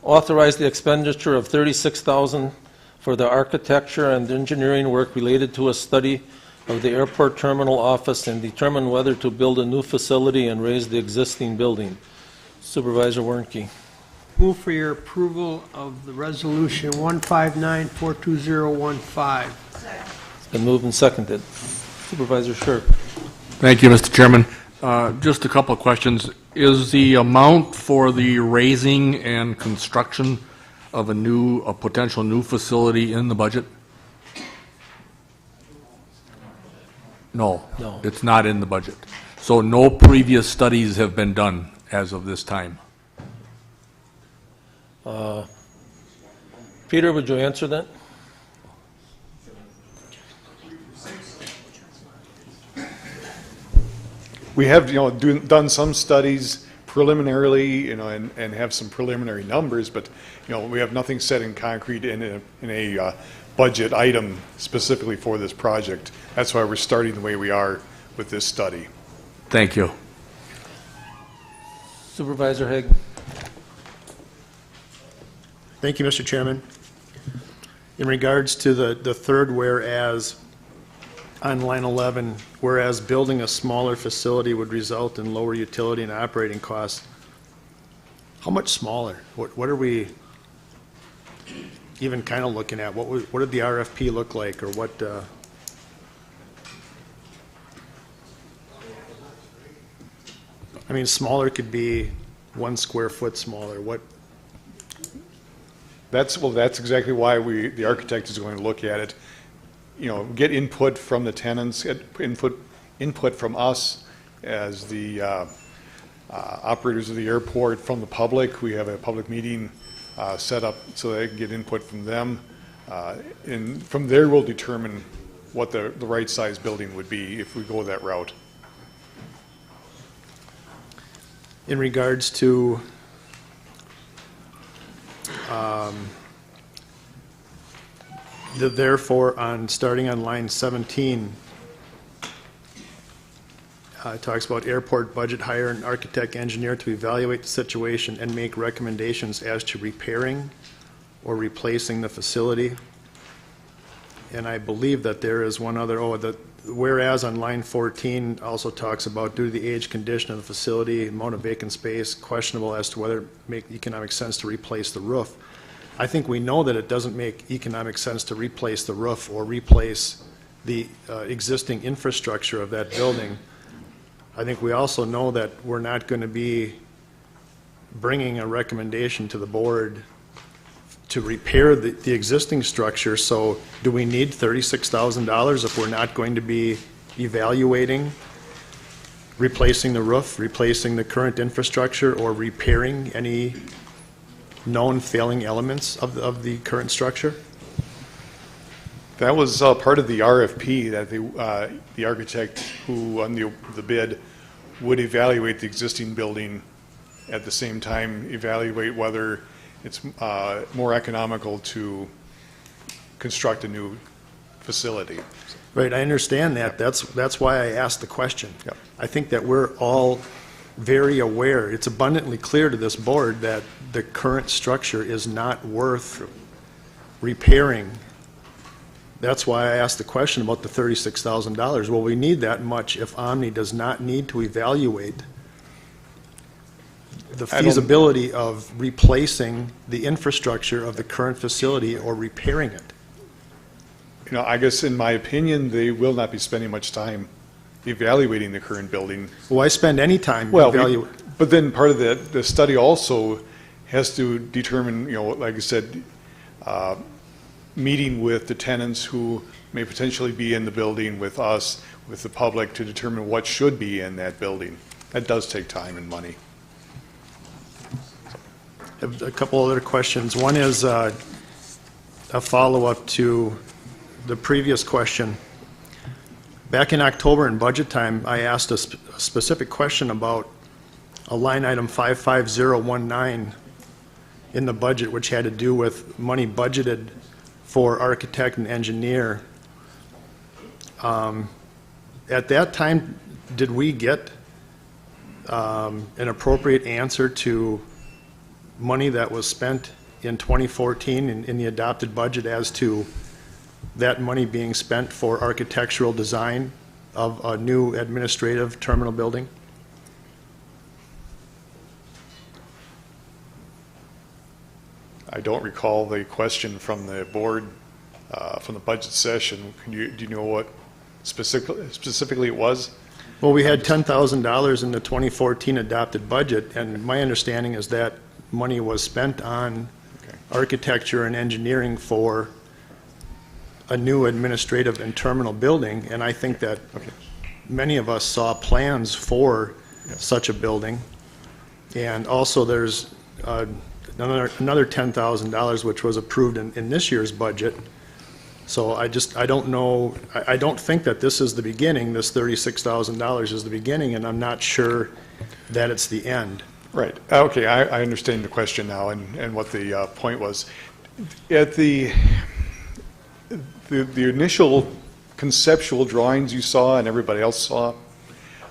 Authorize the expenditure of $36,000 for the architecture and engineering work related to a study of the airport terminal office and determine whether to build a new facility and raise the existing building. Supervisor Warnke. Move for your approval of the resolution 159-42015. It's been moved and seconded. Supervisor Shirk. Thank you, Mr. Chairman. Just a couple of questions. Is the amount for the raising and construction of a potential new facility in the budget? No. No. It's not in the budget. So no previous studies have been done as of this time? Peter, would you answer that? We have, done some studies preliminarily, and have some preliminary numbers, but, we have nothing set in concrete in a budget item specifically for this project. That's why we're starting the way we are with this study. Thank you. Supervisor Haig. Thank you, Mr. Chairman. In regards to the third whereas on line 11, whereas building a smaller facility would result in lower utility and operating costs, how much smaller? What are we even kind of looking at? What did the RFP look like, or what? I mean, smaller could be 1 square foot smaller. What? That's exactly why the architect is going to look at it. Get input from the tenants, get input from us as the operators of the airport, from the public. We have a public meeting set up so they can get input from them. And from there, we'll determine what the right size building would be if we go that route. In regards to the therefore starting on line 17, it talks about airport budget, hire an architect engineer to evaluate the situation and make recommendations as to repairing or replacing the facility. And I believe that there is one other, whereas on line 14 also talks about due to the age, condition of the facility, amount of vacant space, questionable as to whether it make economic sense to replace the roof. I think we know that it doesn't make economic sense to replace the roof or replace the existing infrastructure of that building. I think we also know that we're not going to be bringing a recommendation to the board to repair the existing structure. So do we need $36,000 if we're not going to be evaluating replacing the roof, replacing the current infrastructure, or repairing any known failing elements of the current structure? That was part of the RFP that the architect who won the bid would evaluate the existing building, at the same time evaluate whether it's more economical to construct a new facility. Right, I understand that. That's why I asked the question. Yep. I think that we're all very aware, it's abundantly clear to this board that the current structure is not worth repairing. That's why I asked the question about the $36,000. Well, we need that much if Omni does not need to evaluate the feasibility of replacing the infrastructure of the current facility or repairing it. You know, I guess in my opinion, they will not be spending much time evaluating the current building. Why spend any time evaluating? But then part of the study also has to determine, you know, like I said, meeting with the tenants who may potentially be in the building, with us, with the public, to determine what should be in that building. That does take time and money. I have a couple other questions. One is a follow-up to the previous question. Back in October in budget time, I asked a specific question about a line item 55019 in the budget, which had to do with money budgeted for architect and engineer. At that time, did we get an appropriate answer to money that was spent in 2014 in the adopted budget as to that money being spent for architectural design of a new administrative terminal building? I don't recall the question from the board, from the budget session. Do you know what specifically it was? Well, we had $10,000 in the 2014 adopted budget, and my understanding is that money was spent on architecture and engineering for a new administrative and terminal building, and I think that many of us saw plans for such a building. And also there's another $10,000 which was approved in this year's budget. So I don't know, I don't think that this is the beginning, this $36,000 is the beginning, and I'm not sure that it's the end. Right. Okay, I understand the question now and what the point was. At the initial conceptual drawings you saw and everybody else saw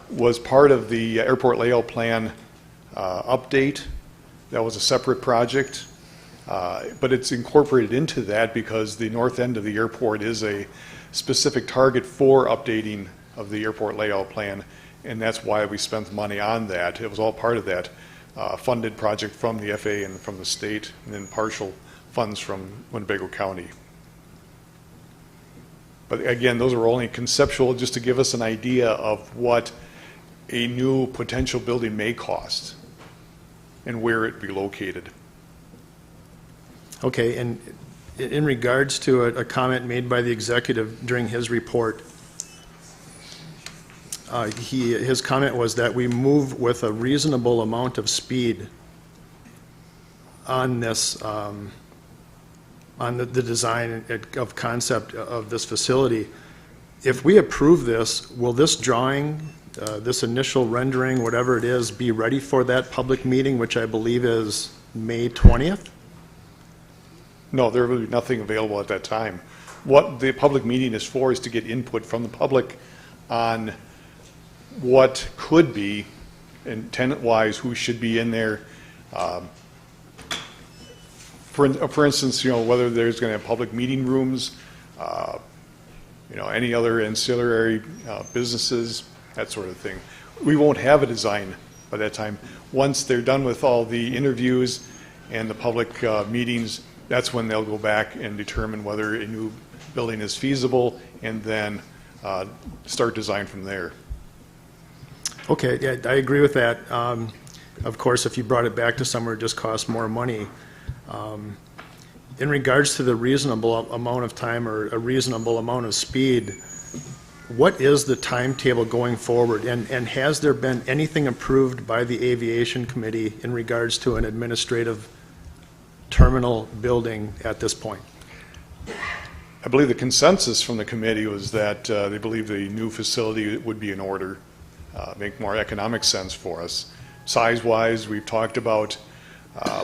was part of the airport layout plan update. That was a separate project, but it's incorporated into that because the north end of the airport is a specific target for updating of the airport layout plan, and that's why we spent the money on that. It was all part of that funded project from the FAA and from the state, and then partial funds from Winnebago County. But again, those are only conceptual, just to give us an idea of what a new potential building may cost and where it be located. Okay, and in regards to a comment made by the executive during his report, his comment was that we move with a reasonable amount of speed on this, on the design of concept of this facility. If we approve this, will this drawing, this initial rendering, whatever it is, be ready for that public meeting, which I believe is May 20th? No, there will be nothing available at that time. What the public meeting is for is to get input from the public on what could be, and tenant-wise, who should be in there. For instance, you know, whether there's going to have public meeting rooms, any other ancillary businesses, that sort of thing. We won't have a design by that time. Once they're done with all the interviews and the public meetings, that's when they'll go back and determine whether a new building is feasible, and then start design from there. Okay, yeah, I agree with that. Of course, if you brought it back to somewhere, it just costs more money. In regards to the reasonable amount of time or a reasonable amount of speed, what is the timetable going forward? And has there been anything approved by the Aviation Committee in regards to an administrative terminal building at this point? I believe the consensus from the committee was that they believe the new facility would be in order, make more economic sense for us. Size-wise, we've talked about,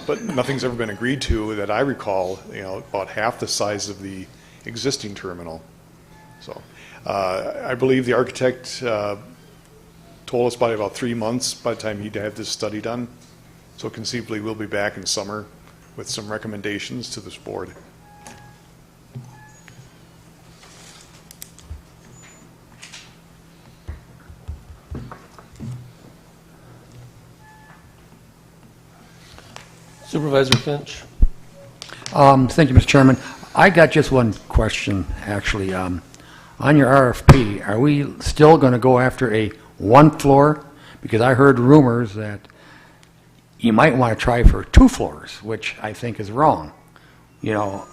but nothing's ever been agreed to that I recall, about half the size of the existing terminal. So I believe the architect told us by about 3 months by the time he'd have this study done. So conceivably we'll be back in summer with some recommendations to this board. Supervisor Finch. Thank you, Mr. Chairman. I got just one question, actually. On your RFP, are we still going to go after a one floor? Because I heard rumors that you might want to try for 2 floors, which I think is wrong. You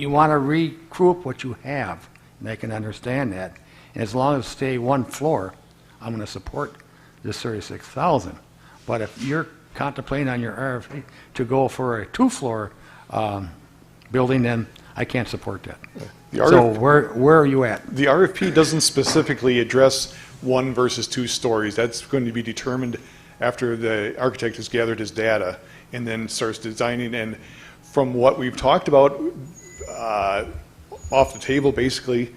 want to recoup what you have, and I can understand that. And as long as it stay 1 floor, I'm going to support this 36,000. But if you're contemplating on your RFP to go for a 2-floor building, then I can't support that. So where are you at? The RFP doesn't specifically address 1 versus 2 stories. That's going to be determined after the architect has gathered his data and then starts designing. And from what we've talked about off the table, basically,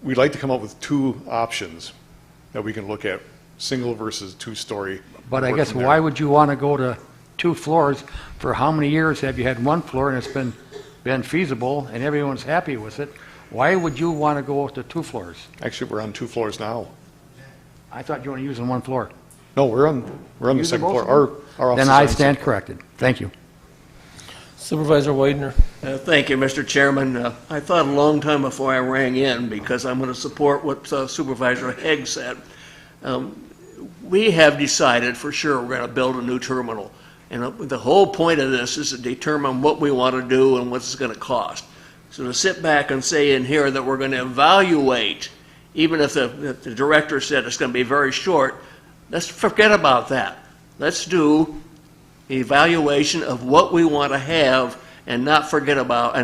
we'd like to come up with 2 options that we can look at, single versus 2-story. But I guess why would you want to go to 2 floors? For how many years have you had 1 floor and it's been feasible and everyone's happy with it? Why would you want to go to 2 floors? Actually, we're on 2 floors now. I thought you were using 1 floor. No, we're on the second floor. Our office then is I on the stand second. corrected. Thank you. Supervisor Widener. Thank you, Mr. Chairman. I thought a long time before I rang in, because I'm going to support what Supervisor Haig said. We have decided for sure we're going to build a new terminal. And the whole point of this is to determine what we want to do and what it's going to cost. So to sit back and say in here that we're going to evaluate, even if the director said it's going to be very short, let's forget about that. Let's do evaluation of what we want to have and not forget about,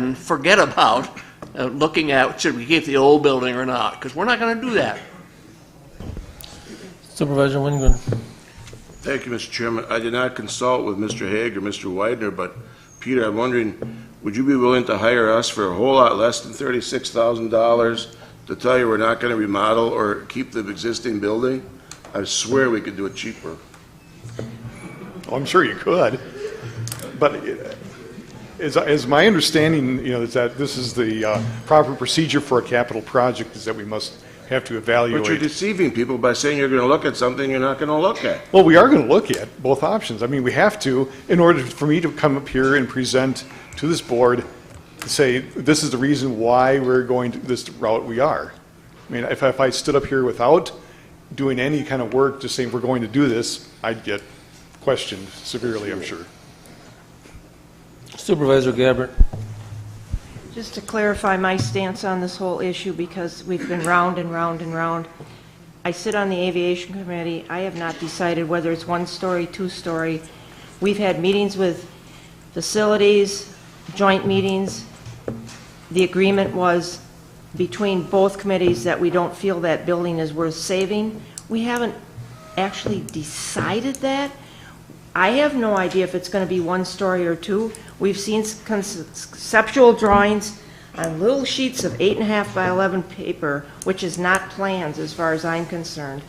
looking at should we keep the old building or not, because we're not going to do that. Supervisor Wingren. Thank you, Mr. Chairman. I did not consult with Mr. Haig or Mr. Widener, but Peter, I'm wondering, would you be willing to hire us for a whole lot less than $36,000 to tell you we're not going to remodel or keep the existing building? I swear we could do it cheaper. Well, I'm sure you could, but as my understanding, is that this is the proper procedure for a capital project, is that we must have to evaluate. But you're deceiving people by saying you're going to look at something you're not going to look at. Well, we are going to look at both options. I mean, we have to, in order for me to come up here and present to this board, to say this is the reason why we're going to this route we are. I mean, if I stood up here without doing any kind of work, just saying we're going to do this, I'd get questioned severely, I'm sure. Supervisor Gabbard. Just to clarify my stance on this whole issue, because we've been round and round and round. I sit on the Aviation Committee. I have not decided whether it's 1-story, 2-story. We've had meetings with facilities, joint meetings. The agreement was between both committees that we don't feel that building is worth saving. We haven't actually decided that. I have no idea if it's going to be 1-story or 2. We've seen conceptual drawings on little sheets of 8.5 by 11 paper, which is not plans as far as I'm concerned,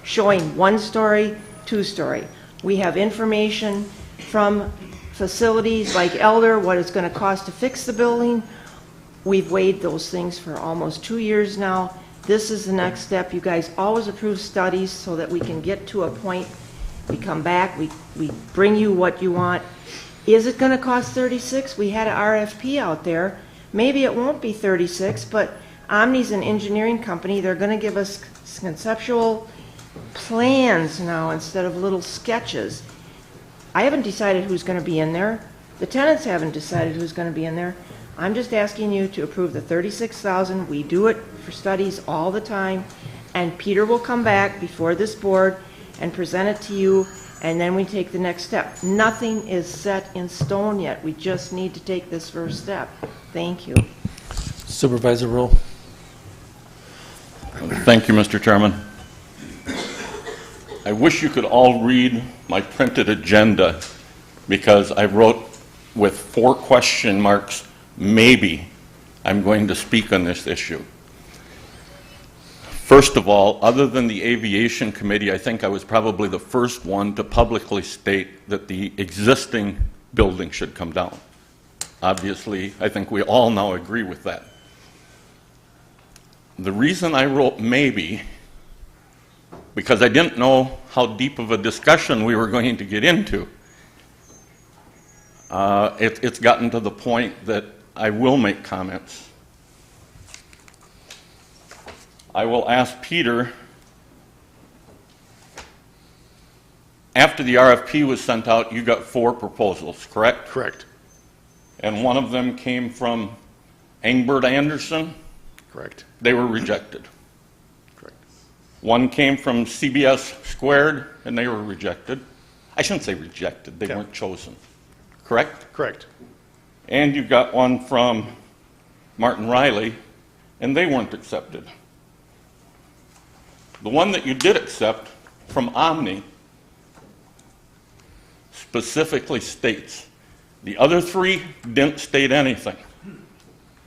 showing 1-story, 2-story. We have information from facilities like Elder, what it's going to cost to fix the building. We've weighed those things for almost 2 years now. This is the next step. You guys always approve studies so that we can get to a point. We come back, we bring you what you want. Is it going to cost 36? We had an RFP out there. Maybe it won't be 36, but Omni's an engineering company. They're going to give us conceptual plans now instead of little sketches. I haven't decided who's going to be in there. The tenants haven't decided who's going to be in there. I'm just asking you to approve the $36,000. We do it for studies all the time, and Peter will come back before this board and present it to you, and then we take the next step. Nothing is set in stone yet. We just need to take this first step. Thank you. Supervisor Rowe. Thank you, Mr. Chairman. I wish you could all read my printed agenda, because I wrote with 4 question marks, maybe I'm going to speak on this issue. First of all, other than the Aviation Committee, I think I was probably the first one to publicly state that the existing building should come down. Obviously, I think we all now agree with that. The reason I wrote maybe, because I didn't know how deep of a discussion we were going to get into. It's gotten to the point that I will make comments. I will ask Peter, after the RFP was sent out, you got 4 proposals, correct? Correct. And one of them came from Engbert Anderson? Correct. They were rejected. Correct. One came from CBS Squared, and they were rejected. I shouldn't say rejected, they weren't chosen. Correct? Correct. And you got one from Martin Riley, and they weren't accepted. The one that you did accept from Omni specifically states. The other 3 didn't state anything.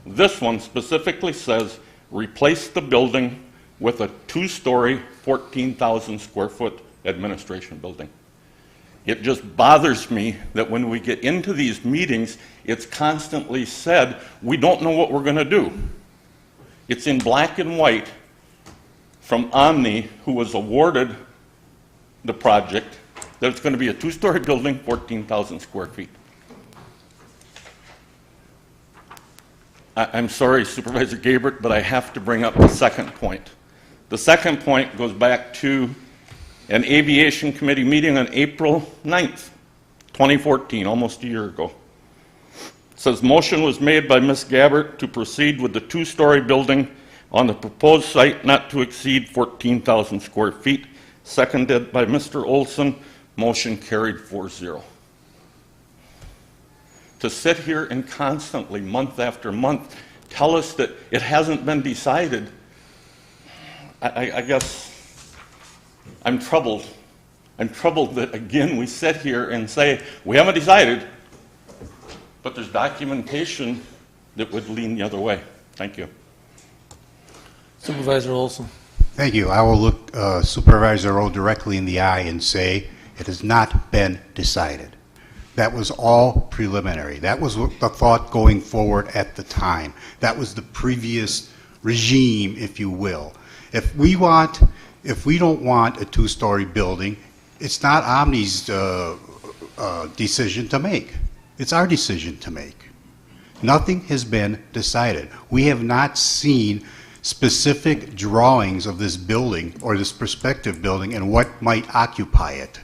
This one specifically says, replace the building with a 2-story, 14,000 square foot administration building. It just bothers me that when we get into these meetings, it's constantly said, we don't know what we're going to do. It's in black and white from Omni, who was awarded the project, that it's going to be a 2-story building, 14,000 square feet. I'm sorry, Supervisor Gabert, but I have to bring up the second point. The second point goes back to an Aviation Committee meeting on April 9th, 2014, almost a year ago. It says, motion was made by Ms. Gabbert to proceed with the 2-story building on the proposed site not to exceed 14,000 square feet, seconded by Mr. Olson. Motion carried 4-0. To sit here and constantly, month after month, tell us that it hasn't been decided, I guess I'm troubled. I'm troubled that, again, we sit here and say, we haven't decided, but there's documentation that would lean the other way. Thank you. Supervisor Olson. Thank you. I will look Supervisor Rowe directly in the eye and say it has not been decided. That was all preliminary. That was the thought going forward at the time. That was the previous regime, if you will. If we don't want a 2-story building, it's not Omni's decision to make. It's our decision to make. Nothing has been decided. We have not seen specific drawings of this building or this prospective building and what might occupy it.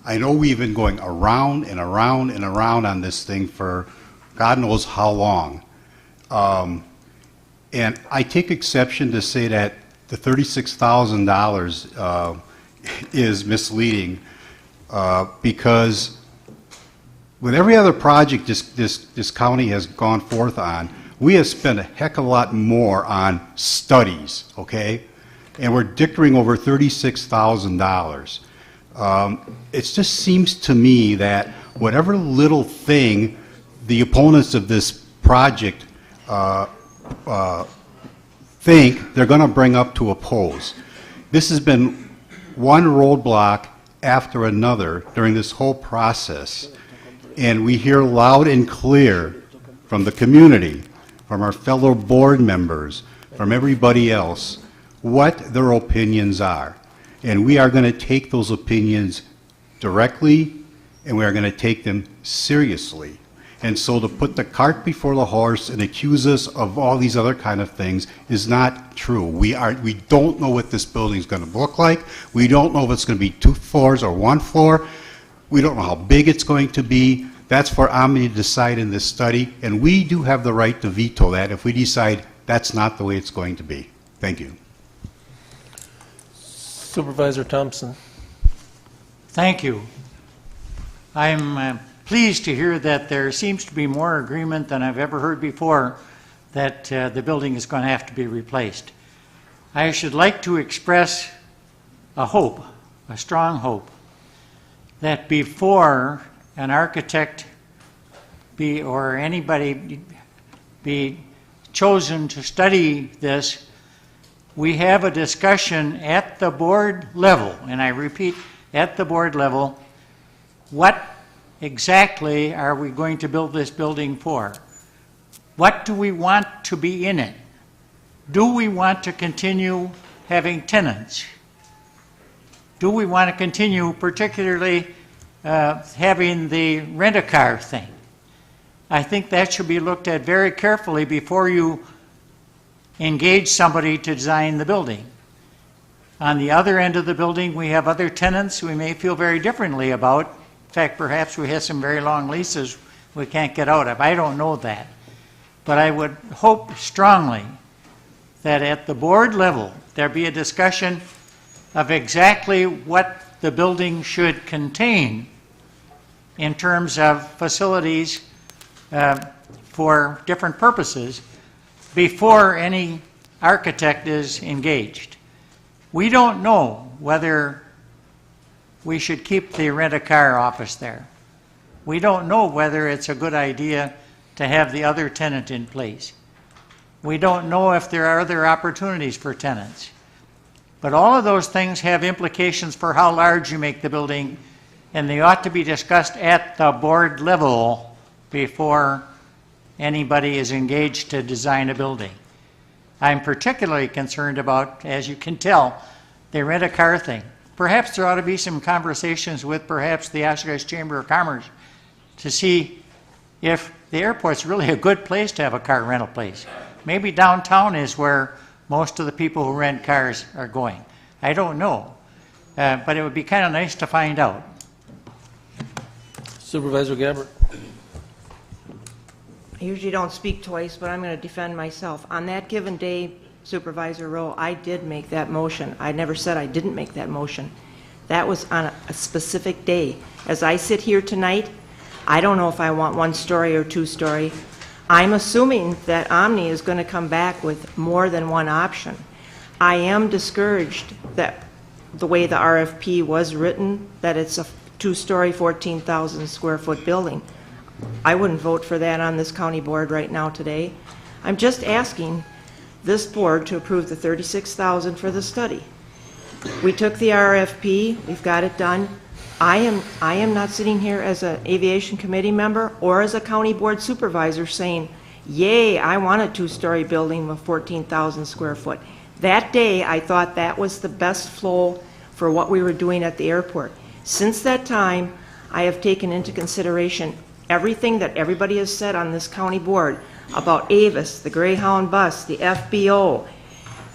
I know we've been going around and around and around on this thing for God knows how long. And I take exception to say that the $36,000 is misleading because with every other project this county has gone forth on, we have spent a heck of a lot more on studies, okay? And we're dickering over $36,000. It just seems to me that whatever little thing the opponents of this project think they're going to bring up to oppose. This has been one roadblock after another during this whole process, and we hear loud and clear from the community from our fellow board members, from everybody else, what their opinions are. And we are going to take those opinions directly, and we are going to take them seriously. And so to put the cart before the horse and accuse us of all these other kind of things is not true. We don't know what this building is going to look like. We don't know if it's going to be 2 floors or 1 floor. We don't know how big it's going to be. That's for Omni to decide in this study, and we do have the right to veto that if we decide that's not the way it's going to be. Thank you. Supervisor Thompson. Thank you. I'm pleased to hear that there seems to be more agreement than I've ever heard before that the building is going to have to be replaced. I should like to express a hope, a strong hope, that before an architect or anybody be chosen to study this, we have a discussion at the board level, and I repeat, at the board level, what exactly are we going to build this building for? What do we want to be in it? Do we want to continue having tenants? Do we want to continue particularly having the rent-a-car thing? I think that should be looked at very carefully before you engage somebody to design the building. On the other end of the building, we have other tenants we may feel very differently about. In fact, perhaps we have some very long leases we can't get out of. I don't know that. But I would hope strongly that at the board level, there be a discussion of exactly what the building should contain in terms of facilities for different purposes before any architect is engaged. We don't know whether we should keep the rent-a-car office there. We don't know whether it's a good idea to have the other tenant in place. We don't know if there are other opportunities for tenants. But all of those things have implications for how large you make the building, and they ought to be discussed at the board level before anybody is engaged to design a building. I'm particularly concerned about, as you can tell, the rent-a-car thing. Perhaps there ought to be some conversations with perhaps the Oshkosh Chamber of Commerce to see if the airport's really a good place to have a car rental place. Maybe downtown is where most of the people who rent cars are going. I don't know, but it would be kind of nice to find out. Supervisor Gabbard. I usually don't speak twice, but I'm going to defend myself. On that given day, Supervisor Rowe, I did make that motion. I never said I didn't make that motion. That was on a specific day. As I sit here tonight, I don't know if I want 1-story or 2-story. I'm assuming that Omni is going to come back with more than one option. I am discouraged that the way the RFP was written, that it's a 2-story, 14,000 square foot building. I wouldn't vote for that on this county board right now today. I'm just asking this board to approve the $36,000 for the study. We took the RFP, we've got it done. I am not sitting here as an aviation committee member or as a county board supervisor saying, yay, I want a 2-story building with 14,000 square foot. That day, I thought that was the best flow for what we were doing at the airport. Since that time, I have taken into consideration everything that everybody has said on this county board about Avis, the Greyhound bus, the FBO.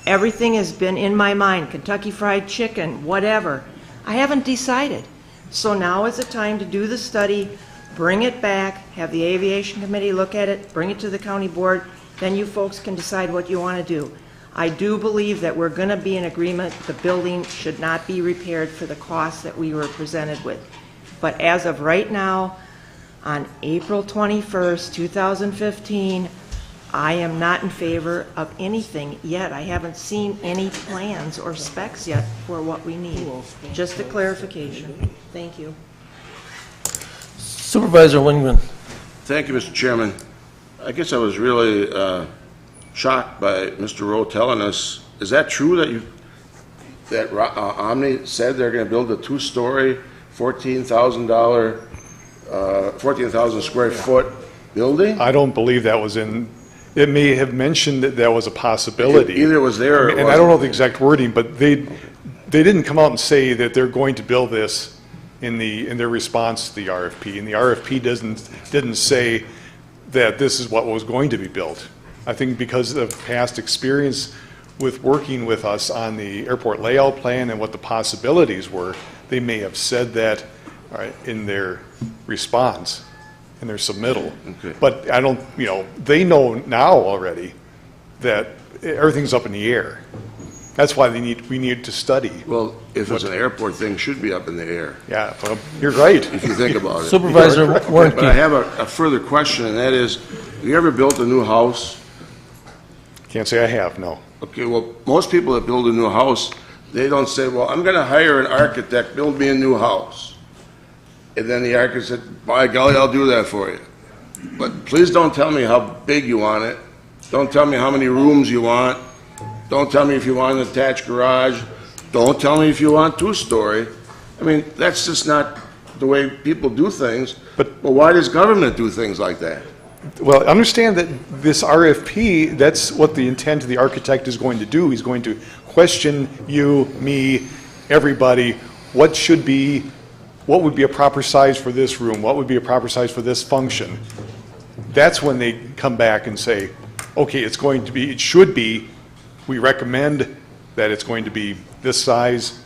Everything has been in my mind, Kentucky Fried Chicken, whatever. I haven't decided. So now is the time to do the study, bring it back, have the aviation committee look at it, bring it to the county board, then you folks can decide what you want to do. I do believe that we're going to be in agreement the building should not be repaired for the costs that we were presented with. But as of right now, on April 21st, 2015, I am not in favor of anything yet. I haven't seen any plans or specs yet for what we need. Just a clarification. Thank you. Supervisor Wingman. Thank you, Mr. Chairman. I guess I was really shocked by Mr. Rowe telling us, is that true that Omni said they're going to build a 2-story, $14,000 square foot building? I don't believe that was in It may have mentioned that that was a possibility. Either it was there or it And I don't know wasn't. the exact wording, but they didn't come out and say that they're going to build this in their response to the RFP. And the RFP didn't say that this is what was going to be built. I think because of past experience with working with us on the airport layout plan and what the possibilities were, they may have said that in their response, in their submittal. Okay. But I don't, they know now already that everything's up in the air. That's why we need to study. Well, if it's an airport thing, it should be up in the air. Yeah, well, you're right. If you think about it. Supervisor Warnke. But I have a further question, and that is, have you ever built a new house? Can't say I have, no. Okay, well, most people that build a new house, they don't say, well, I'm going to hire an architect, build me a new house. And then the architect said, by golly, I'll do that for you. But please don't tell me how big you want it. Don't tell me how many rooms you want. Don't tell me if you want an attached garage. Don't tell me if you want two-story. I mean, that's just not the way people do things. But why does government do things like that? Well, understand that this RFP, that's what the intent of the architect is going to do. He's going to question you, me, everybody, what would be a proper size for this room? What would be a proper size for this function? That's when they come back and say, okay, it should be, we recommend that it's going to be this size,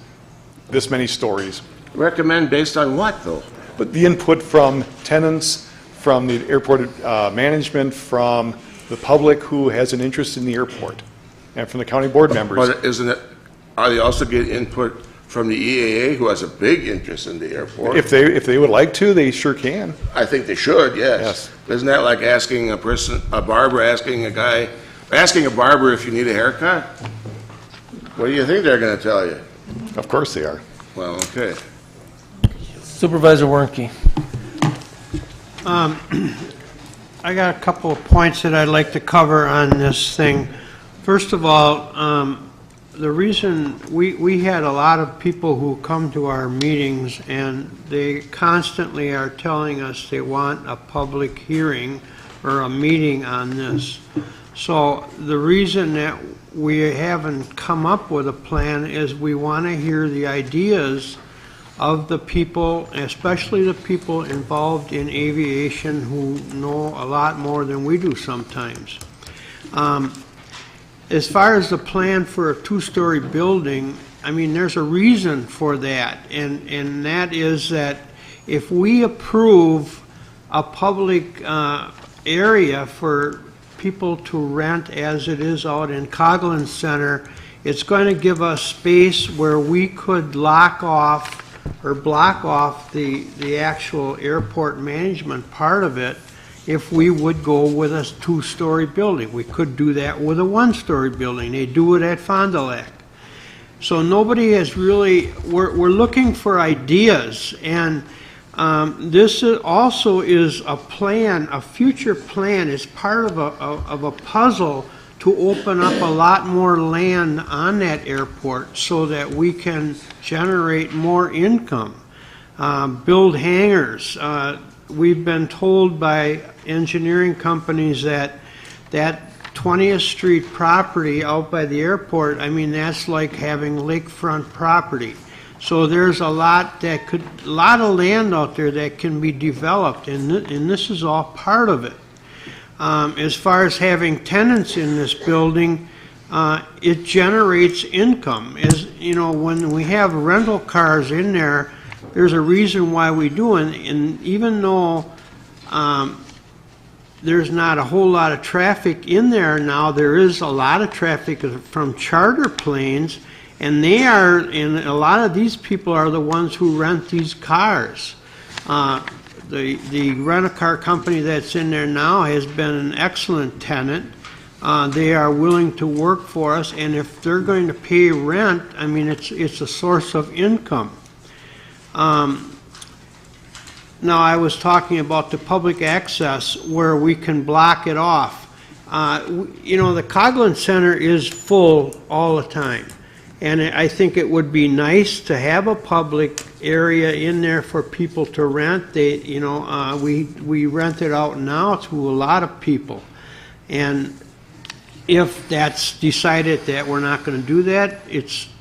this many stories. Recommend based on what, though? But the input from tenants, from the airport management, from the public who has an interest in the airport, and from the county board members. But are they also get input from the EAA, who has a big interest in the airport? If they would like to, they sure can. I think they should, yes. Isn't that like asking a barber asking a barber if you need a haircut? What do you think they're going to tell you? Of course they are. Well, okay. Supervisor Warnke. I got a couple of points that I'd like to cover on this thing. First of all, the reason we had a lot of people who come to our meetings, and they constantly are telling us they want a public hearing or a meeting on this. So the reason that we haven't come up with a plan is we want to hear the ideas of the people, especially the people involved in aviation, who know a lot more than we do sometimes. As far as the plan for a two-story building, I mean, there's a reason for that, and that is that if we approve a public area for people to rent as it is out in Coghlan Center, it's going to give us space where we could lock off or block off the actual airport management part of it if we would go with a two-story building. We could do that with a one-story building. They do it at Fond du Lac. So nobody has really, we're looking for ideas, and this also is a plan, a future plan, is part of a puzzle to open up a lot more land on that airport so that we can generate more income, build hangars. We've been told by engineering companies that 20th Street property out by the airport, I mean, that's like having lakefront property. So there's a lot of land out there that can be developed, and this is all part of it. As far as having tenants in this building, it generates income. As you know, when we have rental cars in there, there's a reason why we do it, and even though there's not a whole lot of traffic in there now, there is a lot of traffic from charter planes, and a lot of these people are the ones who rent these cars. The rent-a-car company that's in there now has been an excellent tenant. They are willing to work for us, and if they're going to pay rent, I mean, it's a source of income. Now, I was talking about the public access where we can block it off. You know, the Coghlan Center is full all the time, and I think it would be nice to have a public area in there for people to rent. We rent it out now to a lot of people, And if that's decided that we're not going to do that,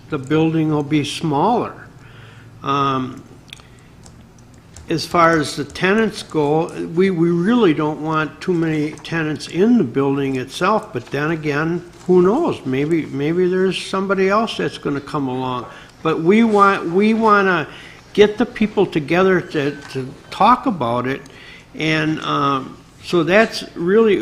the building will be smaller. As far as the tenants go, we really don't want too many tenants in the building itself, but then again, who knows? Maybe there's somebody else that's going to come along. But we want to get the people together to talk about it, and so that's really,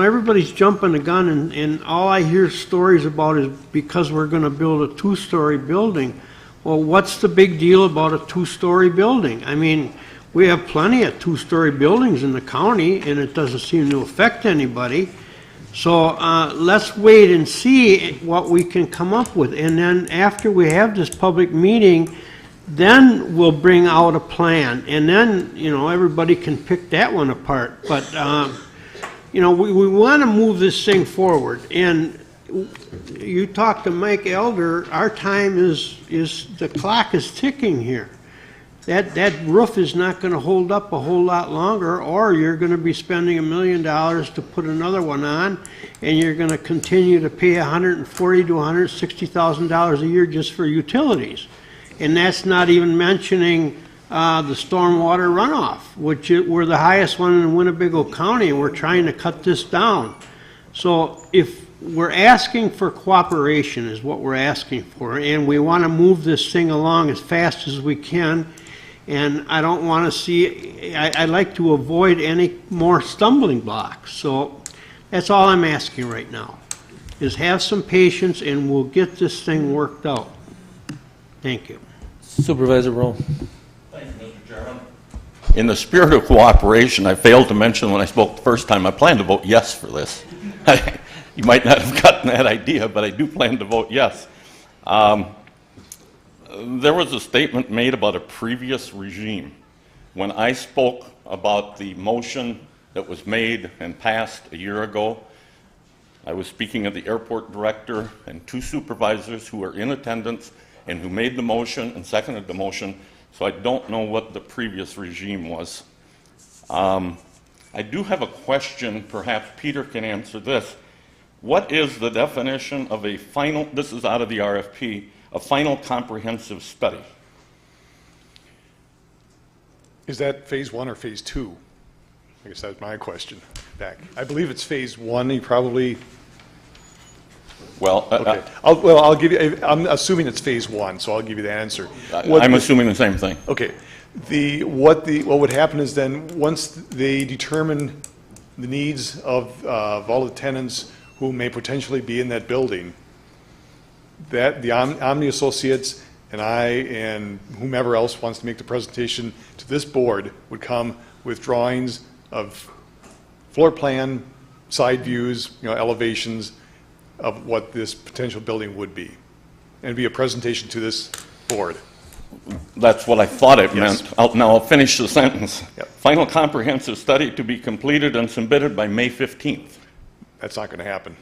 everybody's jumping the gun, and all I hear stories about is because we're going to build a two-story building. Well, what's the big deal about a two-story building? I mean, we have plenty of two-story buildings in the county, and it doesn't seem to affect anybody. So let's wait and see what we can come up with. And then after we have this public meeting, then we'll bring out a plan. And then, everybody can pick that one apart. But, we want to move this thing forward. And you talk to Mike Elder, our time the clock is ticking here. That roof is not going to hold up a whole lot longer, or you're going to be spending $1 million to put another one on, and you're going to continue to pay $140,000 to $160,000 a year just for utilities. And that's not even mentioning the stormwater runoff, which we're the highest one in Winnebago County, and we're trying to cut this down. So if we're asking for cooperation is what we're asking for, and we want to move this thing along as fast as we can. And I don't want to see, I like to avoid any more stumbling blocks. So that's all I'm asking right now, is have some patience and we'll get this thing worked out. Thank you. Supervisor Rowe. Thank you, Mr. Chairman. In the spirit of cooperation, I failed to mention when I spoke the first time, I plan to vote yes for this. You might not have gotten that idea, but I do plan to vote yes. There was a statement made about a previous regime. When I spoke about the motion that was made and passed a year ago, I was speaking of the airport director and two supervisors who were in attendance and who made the motion and seconded the motion, so I don't know what the previous regime was. I do have a question, perhaps Peter can answer this. What is the definition of a final, this is out of the RFP, a final comprehensive study? Is that phase 1 or phase 2? I guess that's my question back. I believe it's phase 1. You probably. Well, okay. I'll give you. I'm assuming it's phase 1, so I'll give you the answer. I'm assuming the same thing. Okay. What would happen is then once they determine the needs of all the tenants who may potentially be in that building, that the Omni Associates and I and whomever else wants to make the presentation to this board would come with drawings of floor plan, side views, elevations of what this potential building would be, and be a presentation to this board. That's what I thought it meant. Now I'll finish the sentence. Yep. Final comprehensive study to be completed and submitted by May 15th. That's not going to happen.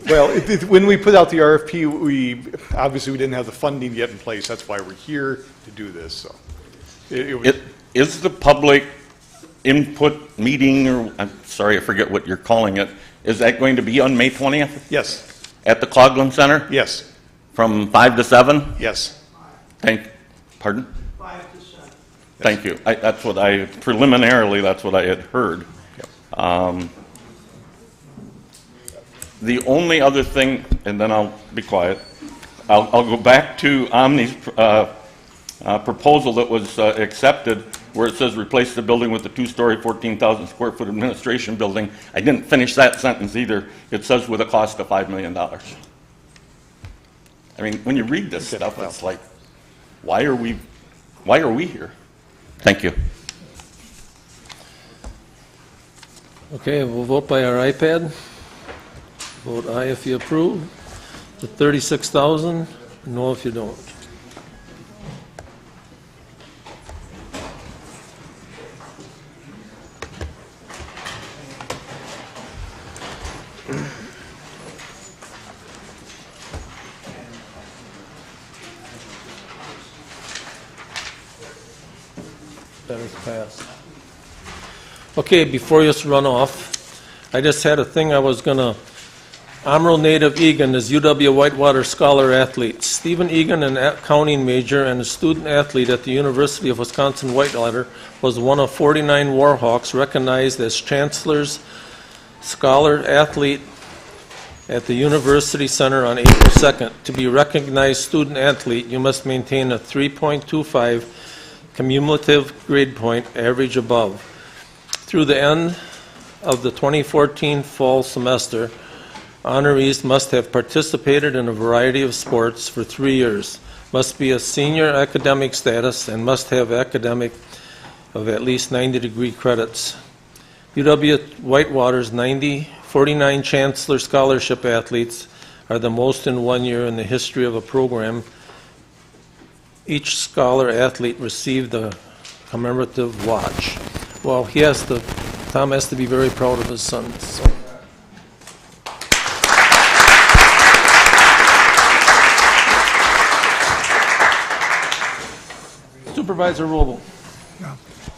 Well, when we put out the RFP, obviously we didn't have the funding yet in place. That's why we're here to do this. So, is the public input meeting, or I'm sorry, I forget what you're calling it, is that going to be on May 20th? Yes. At the Coughlin Center? Yes. From 5 to 7? Yes. Pardon? 5 to 7. Thank you. That's what preliminarily, that's what I had heard. Yep. The only other thing, and then I'll be quiet, I'll go back to Omni's proposal that was accepted, where it says replace the building with a 2-story, 14,000 square foot administration building. I didn't finish that sentence either. It says with a cost of $5 million. I mean, when you read this stuff, it's like, why are we here? Thank you. Okay, we'll vote by our iPad. Vote aye if you approve. The 36,000, no if you don't. That is passed. Okay, before you run off, I just had a thing I was going to... Amro native Egan is UW Whitewater Scholar Athlete. Stephen Egan, an accounting major and a student athlete at the University of Wisconsin-Whitewater, was one of 49 Warhawks recognized as Chancellor's Scholar Athlete at the University Center on April 2nd. To be recognized student athlete, you must maintain a 3.25 cumulative grade point average above. Through the end of the 2014 fall semester, honorees must have participated in a variety of sports for 3 years, must be a senior academic status, and must have academic of at least 90-degree credits. UW Whitewater's 49 Chancellor Scholarship athletes are the most in 1 year in the history of a program. Each scholar athlete received a commemorative watch. Well, Tom has to be very proud of his son. So. Supervisor Robel.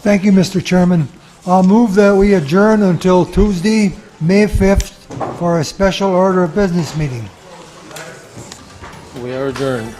Thank you, Mr. Chairman. I'll move that we adjourn until Tuesday, May 5th, for a special order of business meeting. We are adjourned.